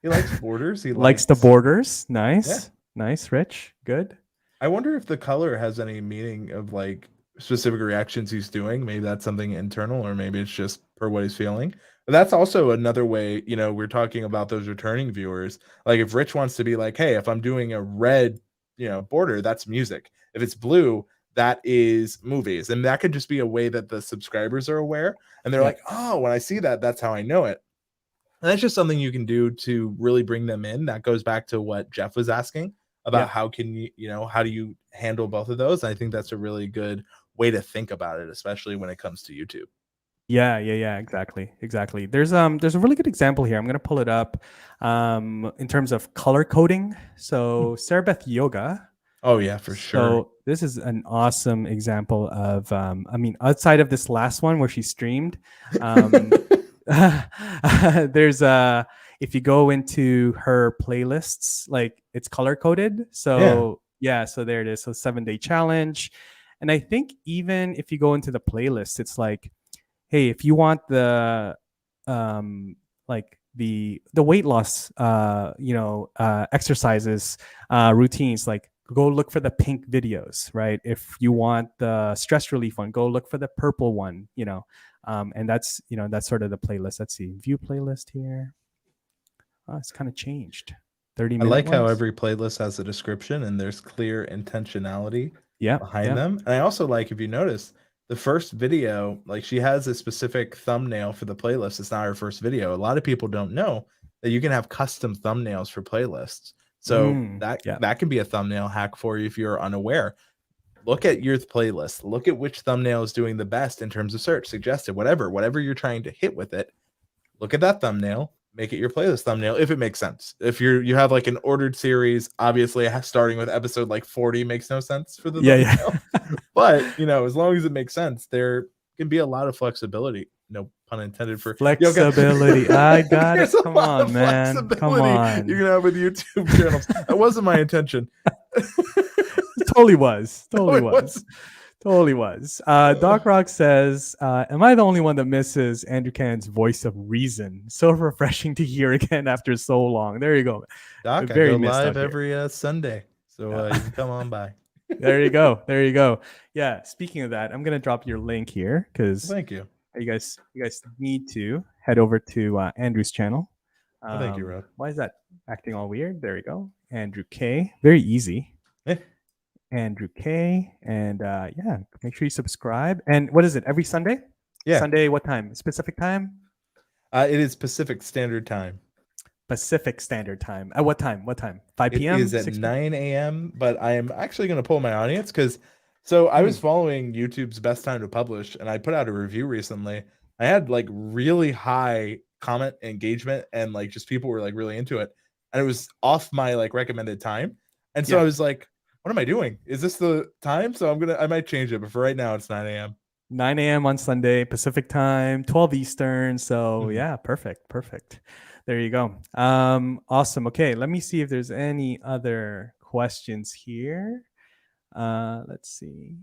He likes borders. He Likes the likes borders. Yeah. Nice. Nice, Rich. Good. I wonder if the color has any meaning of like specific reactions he's doing. Maybe that's something internal, or maybe it's just per what he's feeling. But that's also another way, we're talking about those returning viewers. Like if Rich wants to be like, hey, if I'm doing a red, border, that's music. If it's blue, that is movies. And that could just be a way that the subscribers are aware. And they're Yeah. like, oh, when I see that, that's how I know it. And that's just something you can do to really bring them in. That goes back to what Jeff was asking about Yeah. how can how do you handle both of those? I think that's a really good way to think about it, especially when it comes to YouTube. Yeah, yeah, yeah, exactly, exactly. There's a really good example here. I'm gonna pull it up, in terms of color coding. So Sarabeth Yoga. Oh yeah, for sure. So this is an awesome example of, I mean, outside of this last one where she streamed, um, there's if you go into her playlists, like it's color coded. Yeah. So yeah, so there it is. So 7 day challenge, and I think even if you go into the playlist, it's like, hey, if you want the like the weight loss exercises, routines, like go look for the pink videos, right? If you want the stress relief one, go look for the purple one, and that's sort of the playlist. Let's see, view playlist here. Oh, it's kind of changed. 30 I minute like how ones. every playlist has a description and there's clear intentionality Yeah, behind yeah, them. And I also like, if you notice, the first video, like she has a specific thumbnail for the playlist. It's not her first video. A lot of people don't know that you can have custom thumbnails for playlists. So that yeah, that can be a thumbnail hack for you if you're unaware. Look at your playlist. Look at which thumbnail is doing the best in terms of search, suggested, whatever you're trying to hit with it. Look at that thumbnail, make it your playlist thumbnail if it makes sense. If you have like an ordered series, obviously starting with episode like 40 makes no sense for the yeah, yeah. thumbnail. But as long as it makes sense, there can be a lot of flexibility. No pun intended for yoga. Flexibility. I got it. There's a Come lot on, of man. Come flexibility you on. can have with YouTube channels. That wasn't my intention. Totally was. No, Totally it was. was. Totally was. Doc Rock says, am I the only one that misses Andrew Cannon's voice of reason? So refreshing to hear again after so long. There you go. Doc, I Very go missed live out here. every Sunday. So you can come on by. There you go. There you go. Yeah. Speaking of that, I'm gonna drop your link here because Thank you. you guys need to head over to Andrew's channel. Thank you, Rob. Why is that acting all weird? There we go. Andrew K. Very easy. Eh, Andrew K. And yeah, make sure you subscribe. And what is it? Every Sunday? yeah, Sunday, what time? Specific time? it is Pacific Standard Time. Pacific Standard Time. At what time? What time? 5 It p.m.? is at 6 p.m.? 9 a.m., but I am actually going to pull my audience because so I was following YouTube's best time to publish, and I put out a review recently. I had like really high comment engagement, and like just people were like really into it, and it was off my like recommended time. And so I Yeah. was like, what am I doing? Is this the time? So I might change it, but for right now, it's 9 a.m. 9 a.m. on Sunday, Pacific time, 12 Eastern. So yeah, perfect. Perfect. There you go. Awesome. Okay, let me see if there's any other questions here. Let's see.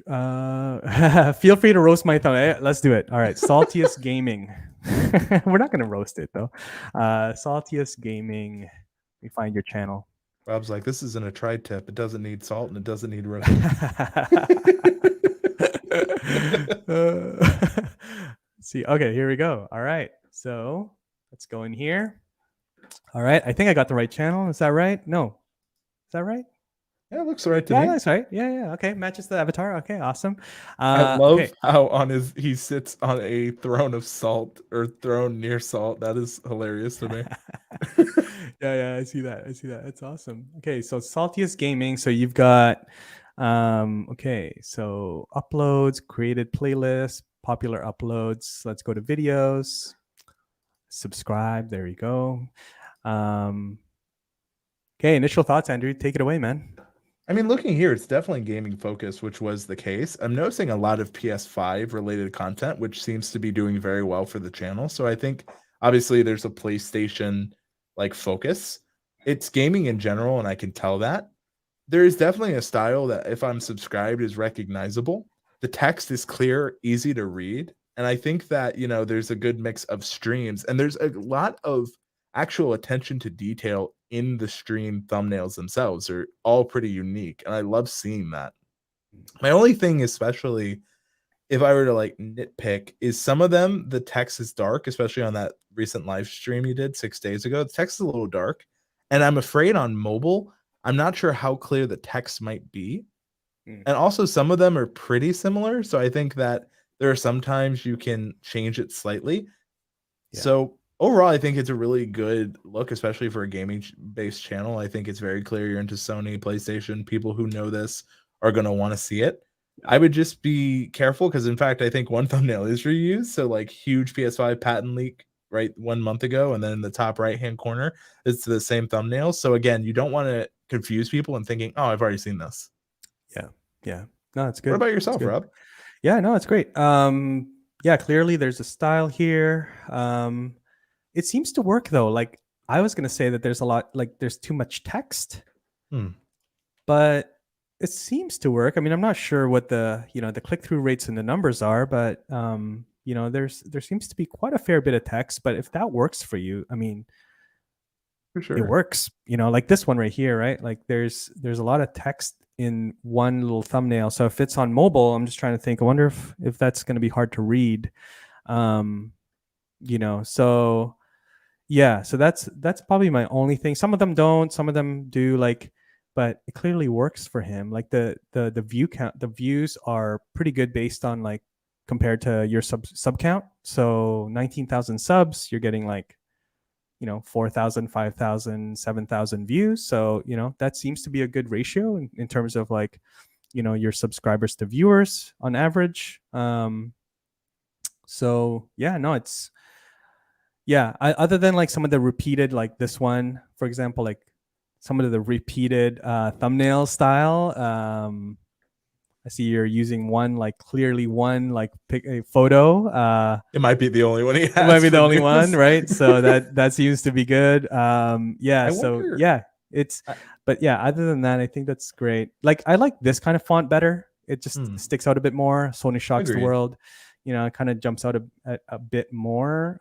Feel free to roast my thumb. Let's do it. All right. Saltiest Gaming. We're not going to roast it though. Saltiest Gaming. Let me find your channel. Rob's like, this isn't a tri-tip. It doesn't need salt and it doesn't need roasting. See, okay, here we go. All right. So let's go in here. All right. I think I got the right channel. Is that right? No. Is that right? Yeah, it looks right to Yeah, me. that's right. Yeah, yeah. Okay, matches the avatar. Okay, awesome. I love okay. how he sits on a throne of salt or throne near salt. That is hilarious to me. Yeah, I see that. I see that. That's awesome. Okay, so Saltiest Gaming. So you've got okay, so uploads, created playlists, popular uploads. Let's go to videos. Subscribe. There you go. Okay, initial thoughts, Andrew. Take it away, man. I mean, looking here, it's definitely gaming focused, which was the case. I'm noticing a lot of PS5 related content, which seems to be doing very well for the channel. So I think obviously there's a PlayStation like focus. It's gaming in general, and I can tell that. There is definitely a style that, if I'm subscribed, is recognizable. The text is clear, easy to read. And I think that, there's a good mix of streams, and there's a lot of actual attention to detail in the stream thumbnails themselves are all pretty unique. And I love seeing that. My only thing, especially if I were to like nitpick, is some of them, the text is dark, especially on that recent live stream you did 6 days ago. The text is a little dark. And I'm afraid on mobile, I'm not sure how clear the text might be. And also some of them are pretty similar. So I think that there are sometimes you can change it slightly. Yeah. So overall, I think it's a really good look, especially for a gaming based channel. I think it's very clear you're into Sony, PlayStation. People who know this are going to want to see it. I would just be careful because, in fact, I think one thumbnail is reused. So like huge PS5 patent leak right 1 month ago, and then in the top right hand corner, it's the same thumbnail. So again, you don't want to confuse people and thinking, oh, I've already seen this. Yeah. No, it's good. What about yourself, Rob? Yeah, no, it's great. Yeah, clearly there's a style here. It seems to work though. Like I was gonna say that there's a lot, like there's too much text, but it seems to work. I mean, I'm not sure what the the click-through rates and the numbers are, but there seems to be quite a fair bit of text. But if that works for you, I mean, for sure, it works. Like this one right here, right? Like there's a lot of text in one little thumbnail. So if it's on mobile, I'm just trying to think. I wonder if that's going to be hard to read. So yeah, so that's probably my only thing. Some of them don't, some of them do, like, but it clearly works for him. Like the view count, the views are pretty good based on like compared to your sub count. So 19,000 subs, you're getting like 4,000, 5,000, 7,000 views. So, that seems to be a good ratio in terms of like, your subscribers to viewers on average. So yeah, no, it's, yeah. Other than like some of the repeated, like this one, for example, like some of the repeated thumbnail style, I see you're using one, like clearly one, like pick a photo. It might be the only one he has. It might be the only one, right? So that seems to be good. Yeah. But yeah, other than that, I think that's great. Like I like this kind of font better. It just sticks out a bit more. Sony shocks the world. It kind of jumps out a bit more.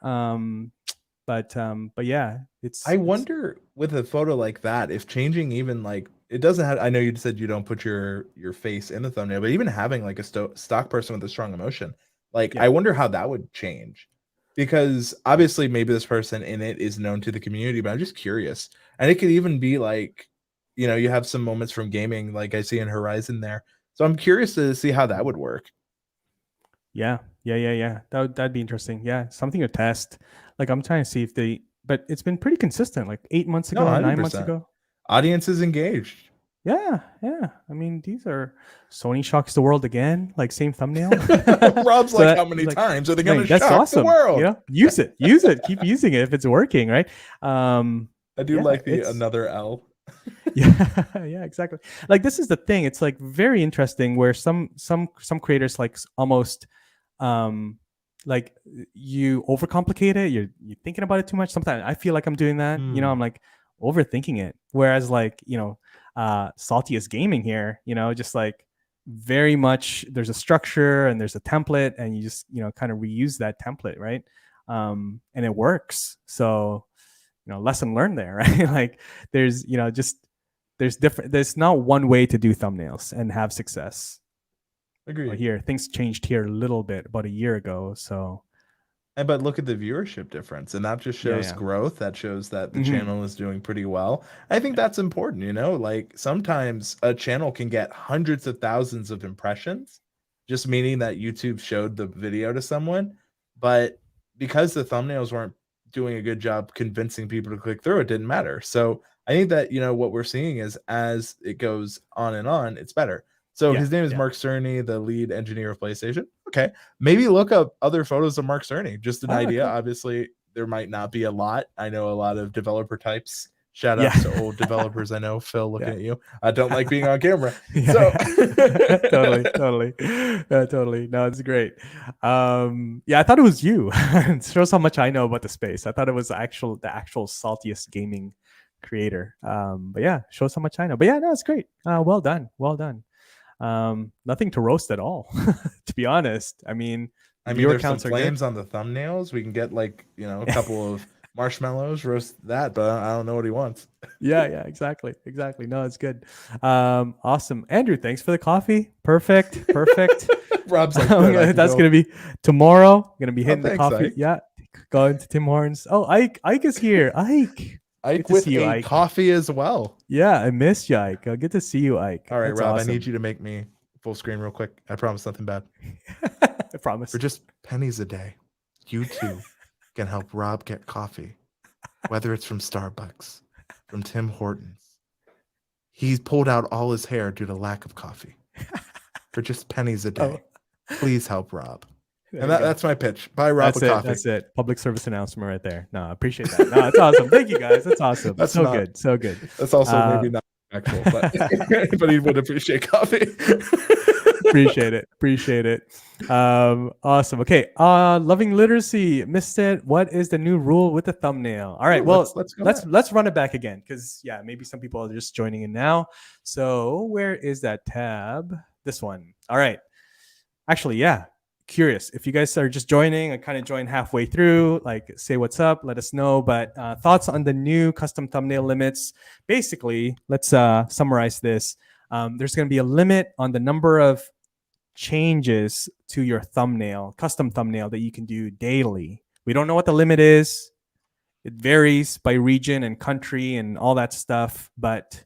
But yeah, I wonder with a photo like that, if changing even like it doesn't have. I know you said you don't put your face in the thumbnail, but even having like a stock person with a strong emotion, like I wonder how that would change. because obviously maybe this person in it is known to the community, but I'm just curious. And it could even be like, you have some moments from gaming, like I see in Horizon there. So I'm curious to see how that would work. Yeah, yeah. That'd be interesting. Yeah, something to test. Like I'm trying to see if they, but it's been pretty consistent. Like 8 months No, ago, 9 months 100%. ago. Audience is engaged. Yeah. I mean, these are Sony shocks the world again. Like same thumbnail. Rob's So like, that- how many like, times are they going to that's shock the awesome. world? Use it, keep using it if it's working, right? I do Yeah, like the it's another L. yeah, yeah, exactly. Like this is the thing. It's like very interesting where some creators like almost um like you overcomplicate it. You're thinking about it too much. Sometimes I feel like I'm doing that. I'm like overthinking it. Whereas like Saltiest Gaming here, just like very much there's a structure and there's a template and you just kind of reuse that template, right? And it works. So lesson learned there, right? Like there's just there's not one way to do thumbnails and have success. Agreed. Well, here things changed here a little bit about a year ago, so But look at the viewership difference, and that just shows yeah. growth. That shows that the Mhm. channel is doing pretty well. I think that's important, like sometimes a channel can get hundreds of thousands of impressions, just meaning that YouTube showed the video to someone, but because the thumbnails weren't doing a good job convincing people to click through, it didn't matter. So I think that, what we're seeing is as it goes on, it's better. So Yeah, his name is yeah. Mark Cerny, the lead engineer of PlayStation. Okay. Maybe look up other photos of Mark Cerny. Just an idea. Cool. Obviously, there might not be a lot. I know a lot of developer types. Shout Yeah. outs to old developers. I know, Phil, looking Yeah. at you. I don't like being on camera. Yeah, So totally. Totally. No, it's great. Yeah, I thought it was you. It shows how much I know about the space. I thought it was the actual Saltiest Gaming creator. But yeah, shows how much I know. But yeah, no, it's great. Well done. Nothing to roast at all, to be honest. I mean, there's some flames on the thumbnails. We can get like, a couple of marshmallows, roast that, but I don't know what he wants. Yeah, exactly. No, it's good. Awesome. Andrew, thanks for the coffee. Perfect. Rob's like, good, that's gonna be tomorrow. Gonna be hitting the thanks, coffee. Ike. Yeah, going to Tim Hortons. Oh, Ike is here. Ike with see you, a Ike. coffee as well. Yeah, I missed you, Ike. Good to see you, Ike. All right, That's Rob, awesome. I need you to make me full screen real quick. I promise nothing bad. I promise. For just pennies a day, you too can help Rob get coffee, whether it's from Starbucks, from Tim Hortons. He's pulled out all his hair due to lack of coffee. For just pennies a day, please help Rob. And that's my pitch. Buy Rob a coffee. That's it. Public service announcement right there. No, I appreciate that. No, it's awesome. Thank you guys. That's awesome. That's so good. That's also maybe not actual, but he would appreciate coffee. Appreciate it. Awesome. Okay. Loving literacy. Missed it. What is the new rule with the thumbnail? All right. Well, let's run it back again because maybe some people are just joining in now. So where is that tab? This one. All right. Actually, curious if you guys are just joining. I kind of joined halfway through. Like, say what's up. Let us know. But thoughts on the new custom thumbnail limits? Basically, let's summarize this. There's going to be a limit on the number of changes to your custom thumbnail that you can do daily. We don't know what the limit is. It varies by region and country and all that stuff, but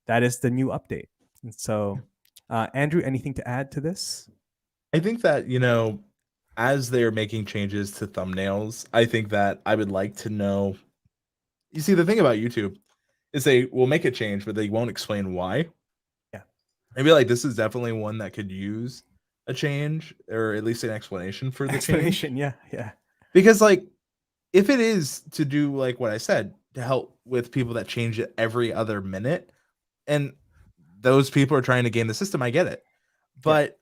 that is the new update. And so, Andrew, anything to add to this? I think that, as they're making changes to thumbnails, I think that I would like to know. You see, the thing about YouTube is they will make a change, but they won't explain why. Yeah. Maybe like this is definitely one that could use a change or at least an explanation for the change. Yeah. Because like if it is to do like what I said, to help with people that change it every other minute, and those people are trying to game the system, I get it. But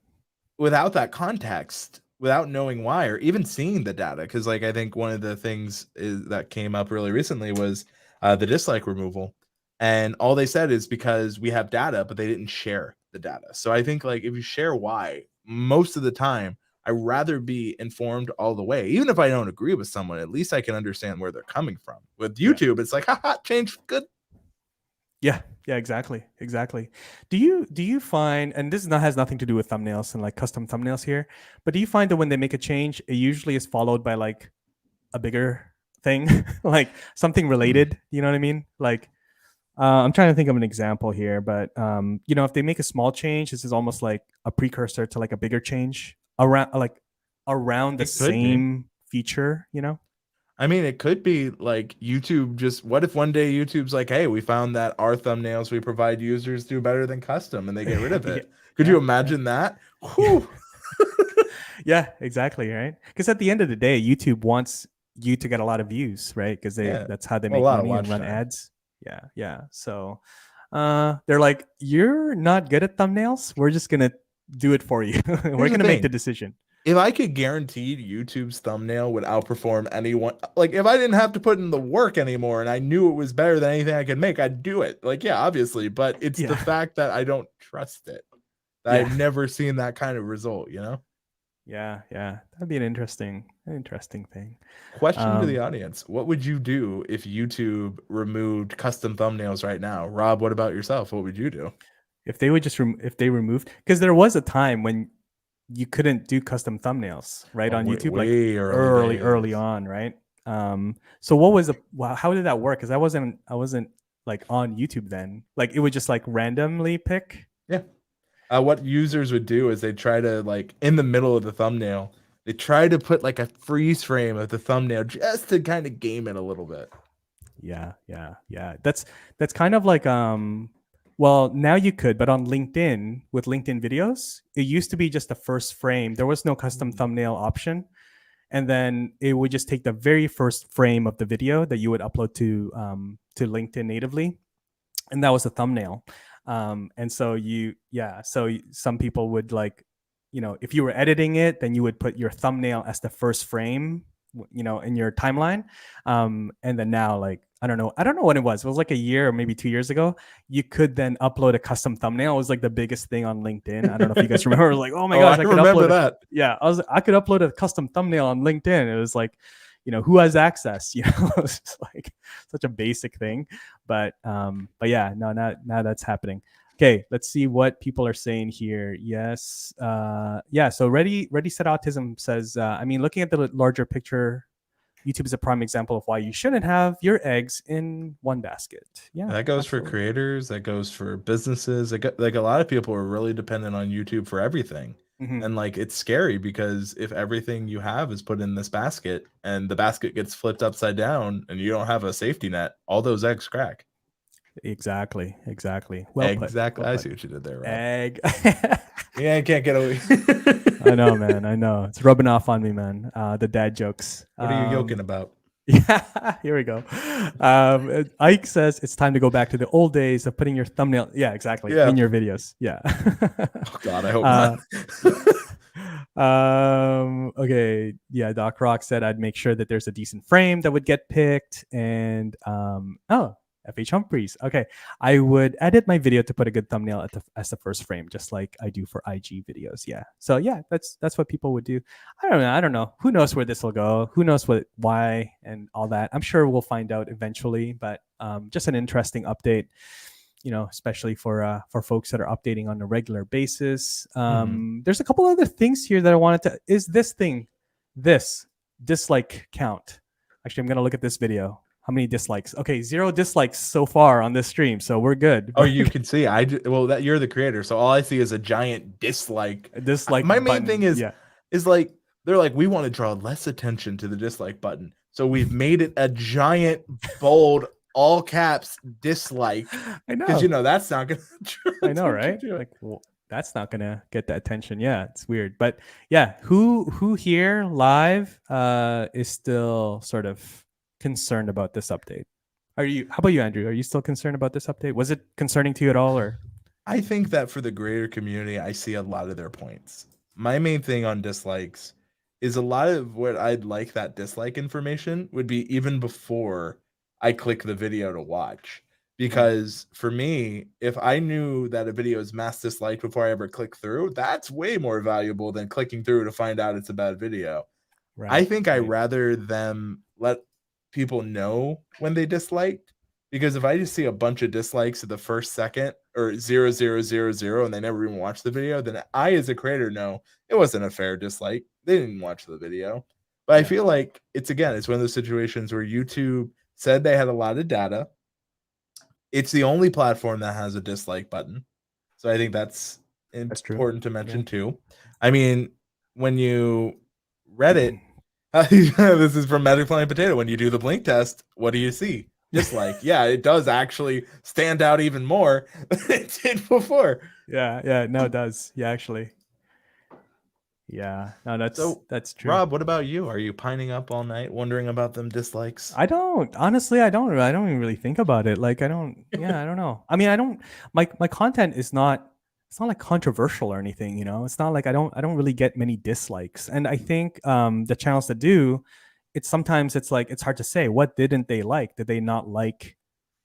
without that context, without knowing why, or even seeing the data, because like I think one of the things that came up really recently was the dislike removal, and all they said is because we have data, but they didn't share the data. So I think like if you share why, most of the time I'd rather be informed all the way, even if I don't agree with someone. At least I can understand where they're coming from. With YouTube, it's like, haha, change, good. Yeah, exactly. Do you find, and this has nothing to do with thumbnails and like custom thumbnails here, but do you find that when they make a change, it usually is followed by like a bigger thing, like something related. You know what I mean? Like I'm trying to think of an example here, but you know, if they make a small change, this is almost like a precursor to like a bigger change around the It could be. same feature. You know? I mean, it could be like YouTube just what if one day YouTube's like, hey, we found that our thumbnails we provide users do better than custom and they get rid of yeah, it. Could you yeah, imagine that? yeah, Whew. yeah, exactly, right? Because at the end of the day, YouTube wants you to get a lot of views, right? Because Yeah. that's how they Well, a make lot of money and watch run time. ads. Yeah, yeah. So they're like, you're not good at thumbnails. We're just gonna do it for you. We're Here's the gonna make the thing. decision. If I could guarantee YouTube's thumbnail would outperform anyone, like if I didn't have to put in the work anymore and I knew it was better than anything I could make, I'd do it. Like, yeah, obviously, but it's the Yeah, fact that I don't trust it. yeah, I've never seen that kind of result, you know? yeah, yeah. That'd be an interesting thing. Question to the Um, audience. What would you do if YouTube removed custom thumbnails right now? Rob, what about yourself? What would you do? if they would just if they removed, because there was a time when you couldn't do custom thumbnails right Oh, on way, YouTube, like way early early days. on, right? So what was the how did that work? Because I wasn't like on YouTube then. Like it would just like randomly pick. Yeah. What users would do is they try to like in the middle of the thumbnail, they try to put like a freeze frame of the thumbnail just to kind of game it a little bit. Yeah, yeah, yeah. That's kind of like well, now you could, but on LinkedIn with LinkedIn videos, it used to be just the first frame. There was no custom thumbnail option. And then it would just take the very first frame of the video that you would upload to LinkedIn natively, and that was the thumbnail. And so some people would like, you know, if you were editing it, then you would put your thumbnail as the first frame, you know, in your timeline. And then now, like, I don't know when it was. It was like a year or maybe 2 years ago. You could then upload a custom thumbnail. It was like the biggest thing on LinkedIn. I don't know if you guys remember. It was like, oh my Oh, I gosh, I could remember upload a that. yeah. I could upload a custom thumbnail on LinkedIn. It was like, you know, who has access? You know, it's just like such a basic thing. But yeah, no, now that's happening. Okay, let's see what people are saying here. Yes, yeah. So ready set autism says, I mean, looking at the larger picture, YouTube is a prime example of why you shouldn't have your eggs in one basket. Yeah, That goes for absolutely. creators, that goes for businesses. Like a lot of people are really dependent on YouTube for everything. Hmm. And like it's scary because if everything you have is put in this basket and the basket gets flipped upside down and you don't have a safety net, all those eggs crack. Exactly, exactly. Well put. Exactly. Well I put. see what you did there, Rob. Egg. Yeah, I can't get away. I know, man. I know. It's rubbing off on me, man. The dad jokes. What are you yoking about? Yeah, here we go. Ike says it's time to go back to the old days of putting your thumbnail. Yeah, exactly. Yeah. In your videos. Yeah. Oh God, I hope not. Okay. Yeah. Doc Rock said I'd make sure that there's a decent frame that would get picked. And oh, FH Humphreys. Okay. I would edit my video to put a good thumbnail as the first frame, just like I do for IG videos. Yeah. So yeah, that's what people would do. I don't know. Who knows where this will go? Who knows why, and all that. I'm sure we'll find out eventually. But just an interesting update, you know, especially for folks that are updating on a regular basis. There's a couple other things here that I wanted to. Is this dislike count? Actually, I'm gonna look at this video. How many dislikes? Okay, 0 dislikes so far on this stream, so we're good. Oh, you can see. Well, that you're the creator, so all I see is a giant dislike. Dislike My main thing button. is Yeah, is like they're like we want to draw less attention to the dislike button, so we've made it a giant bold all caps dislike I because you know. know that's not gonna draw I know, attention right? to it. Like, well, that's not gonna get the attention. Yeah, it's weird. But yeah, who here live is still sort of concerned about this update? Are you? How about you, Andrew? Are you still concerned about this update? Was it concerning to you at all, or? I think that for the greater community, I see a lot of their points. My main thing on dislikes is a lot of what I'd like that dislike information would be even before I click the video to watch. Mm, Because for me, if I knew that a video is mass disliked before I ever click through, that's way more valuable than clicking through to find out it's a bad video. I right, think I right. rather them let people know when they disliked because if I just see a bunch of dislikes at the first second or 0, 0, 0, 0 and they never even watch the video, then I as a creator know it wasn't a fair dislike. They didn't watch the video. But I Yeah. feel like it's one of those situations where YouTube said they had a lot of data. It's the only platform that has a dislike button. So I think that's That's true. important to Yeah. mention too. I mean, when you Reddit, this is from Magic Flying Potato. When you do the blink test, what do you see? Dislike. Yeah, it does actually stand out even more than it did before. Yeah. Yeah. No, it does. Yeah, actually. Yeah. No, So, that's true. Rob, what about you? Are you pining up all night wondering about them dislikes? I don't honestly. I don't even really think about it. Like I don't. Yeah, I don't know. I mean, I don't. My content is not. It's not like controversial or anything. You know, it's not like I don't really get many dislikes. And I think the channels that do, it's sometimes it's like it's hard to say what didn't they like. Did they not like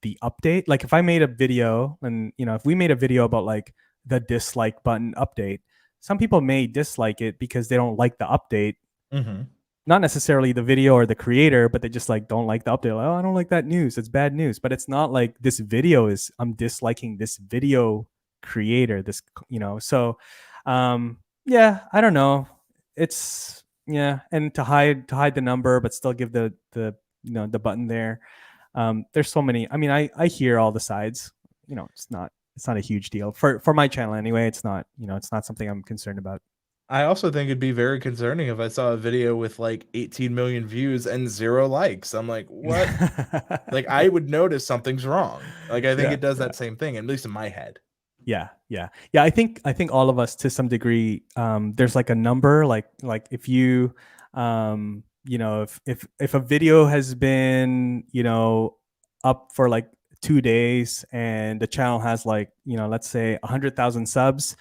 the update? Like if I made a video and if we made a video about like the dislike button update, some people may dislike it because they don't like the update, Mm-hmm. not necessarily the video or the creator, but they just like don't like the update. Like, oh, I don't like that news. It's bad news. But it's not like this video is I'm disliking this video creator. So yeah, I don't know. It's yeah, and to hide the number, but still give the the button there. There's so many. I mean, I hear all the sides. It's not a huge deal for my channel anyway. It's not it's not something I'm concerned about. I also think it'd be very concerning if I saw a video with like 18 million views and 0 likes. I'm like, what? Like, I would notice something's wrong. Like, I think Yeah, it does yeah. that same thing, at least in my head. Yeah. I think all of us to some degree, there's like a number, like if you, if a video has been up for like 2 days and the channel has like let's say 100,000 subs,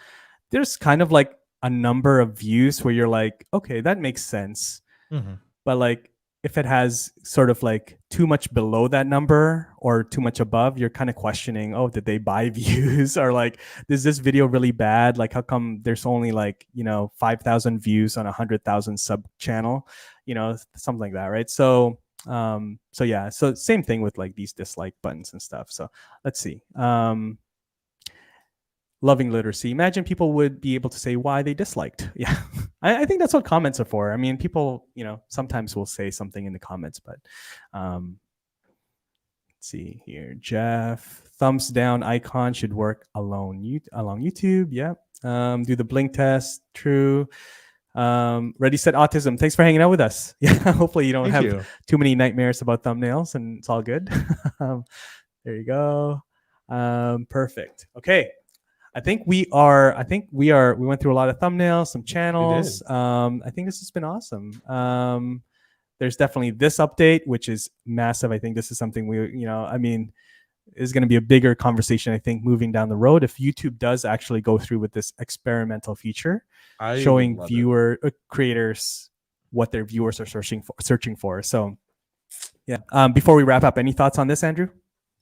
there's kind of like a number of views where you're like, okay, that makes sense. Mhm. But like if it has sort of like too much below that number or too much above, you're kind of questioning, oh, did they buy views? Or like, is this video really bad? Like, how come there's only like 5,000 views on 100,000 sub channel? Something like that, right? So yeah, so same thing with like these dislike buttons and stuff. So let's see. Loving literacy. Imagine people would be able to say why they disliked. Yeah, I think that's what comments are for. I mean, people, sometimes will say something in the comments, but let's see here. Jeff, thumbs down icon should work along YouTube. Yeah. Do the blink test. True. Ready, set, autism. Thanks for hanging out with us. Yeah. Hopefully you don't Thank have you. too many nightmares about thumbnails, and it's all good. There you go. Perfect. Okay. I think we went through a lot of thumbnails, some channels. I think this has been awesome. There's definitely this update, which is massive. I think this is something is going to be a bigger conversation, I think, moving down the road. If YouTube does actually go through with this experimental feature, showing creators what their viewers are searching for. So yeah. Before we wrap up, any thoughts on this, Andrew?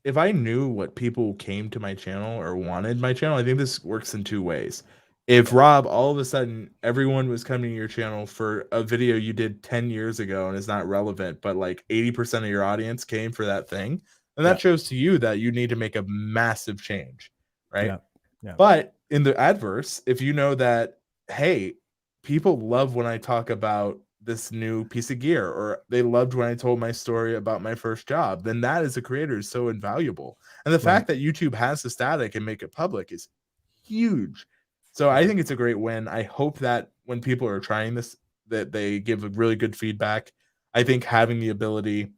If I knew what people came to my channel or wanted my channel, I think this works in two ways. If Rob, all of a sudden everyone was coming to your channel for a video you did 10 years ago and is not relevant, but like 80% of your audience came for that thing, then that shows to you that you need to make a massive change, right? Yeah. Yeah. But in the adverse, if you know that, hey, people love when I talk about this new piece of gear, or they loved when I told my story about my first job, then that as a creator is so invaluable. And the fact that YouTube has the static and make it public is huge. So I think it's a great win. I hope that when people are trying this, that they give a really good feedback. I think having the ability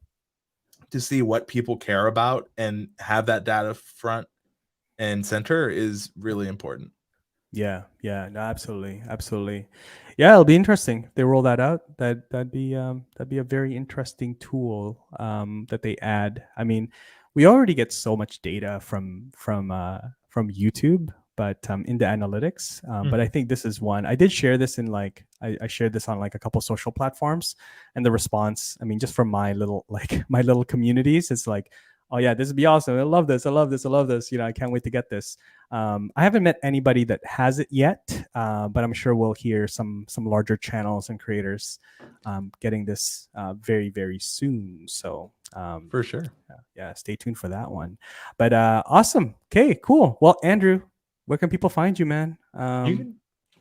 to see what people care about and have that data front and center is really important. Yeah, no, absolutely. Yeah, it'll be interesting if they roll that out. That'd be a very interesting tool that they add. I mean, we already get so much data from YouTube, but in the analytics. But I think this is one. I did share this in like I shared this on like a couple social platforms, and the response. I mean, just from my little my little communities, it's like, oh yeah, this would be awesome. I love this. I love this. I love this. I can't wait to get this. I haven't met anybody that has it yet, but I'm sure we'll hear some larger channels and creators getting this very, very soon. So For sure. yeah, stay tuned for that one. But awesome. Okay, cool. Well, Andrew, where can people find you, man?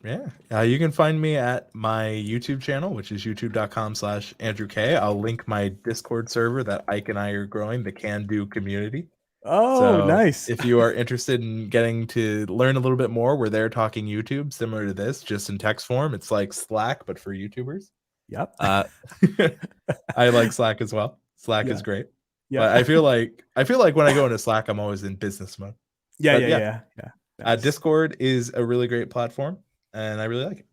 Yeah. You can find me at my YouTube channel, which is youtube.com/Andrew K. I'll link my Discord server that Ike and I are growing, the Can Do community. Oh, So nice. if you are interested in getting to learn a little bit more, we're there talking YouTube, similar to this, just in text form. It's like Slack, but for YouTubers. Yep. I like Slack as well. Slack is Yeah. great. Yeah. But I feel like when I go into Slack, I'm always in business mode. Yeah. But Yeah. Nice. Discord is a really great platform, and I really like it.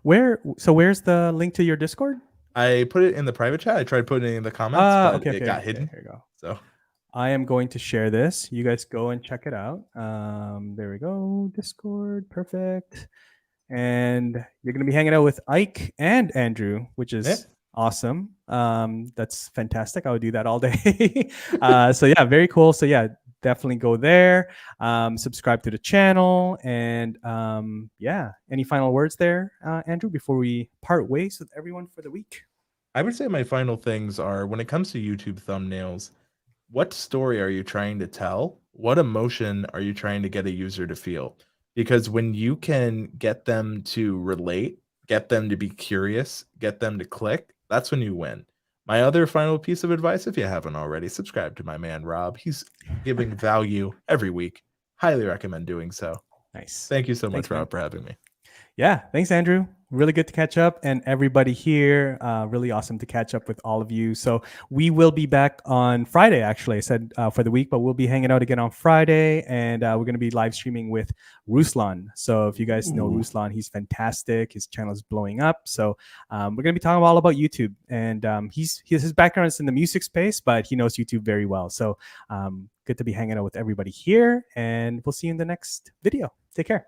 Where's the link to your Discord? I put it in the private chat. I tried putting it in the comments, but Okay, it got hidden. Here you go. So I am going to share this. You guys go and check it out. There we go. Discord, perfect. And you're going to be hanging out with Ike and Andrew, which is awesome. That's fantastic. I would do that all day. So yeah, very cool. So yeah, definitely go there. Subscribe to the channel, and yeah. Any final words there, Andrew, before we part ways with everyone for the week? I would say my final things are, when it comes to YouTube thumbnails, what story are you trying to tell? What emotion are you trying to get a user to feel? Because when you can get them to relate, get them to be curious, get them to click, that's when you win. My other final piece of advice, if you haven't already, subscribe to my man Rob. He's giving value every week. Highly recommend doing so. Nice. Thank you so much, Rob, for having me. Yeah, thanks, Andrew. Really good to catch up, and everybody here, really awesome to catch up with all of you. So we will be back on Friday, actually. I said for the week, but we'll be hanging out again on Friday, and we're going to be live streaming with Ruslan. So if you guys know Ruslan, he's fantastic. His channel is blowing up. So we're going to be talking all about YouTube, and his background is in the music space, but he knows YouTube very well. So good to be hanging out with everybody here, and we'll see you in the next video. Take care.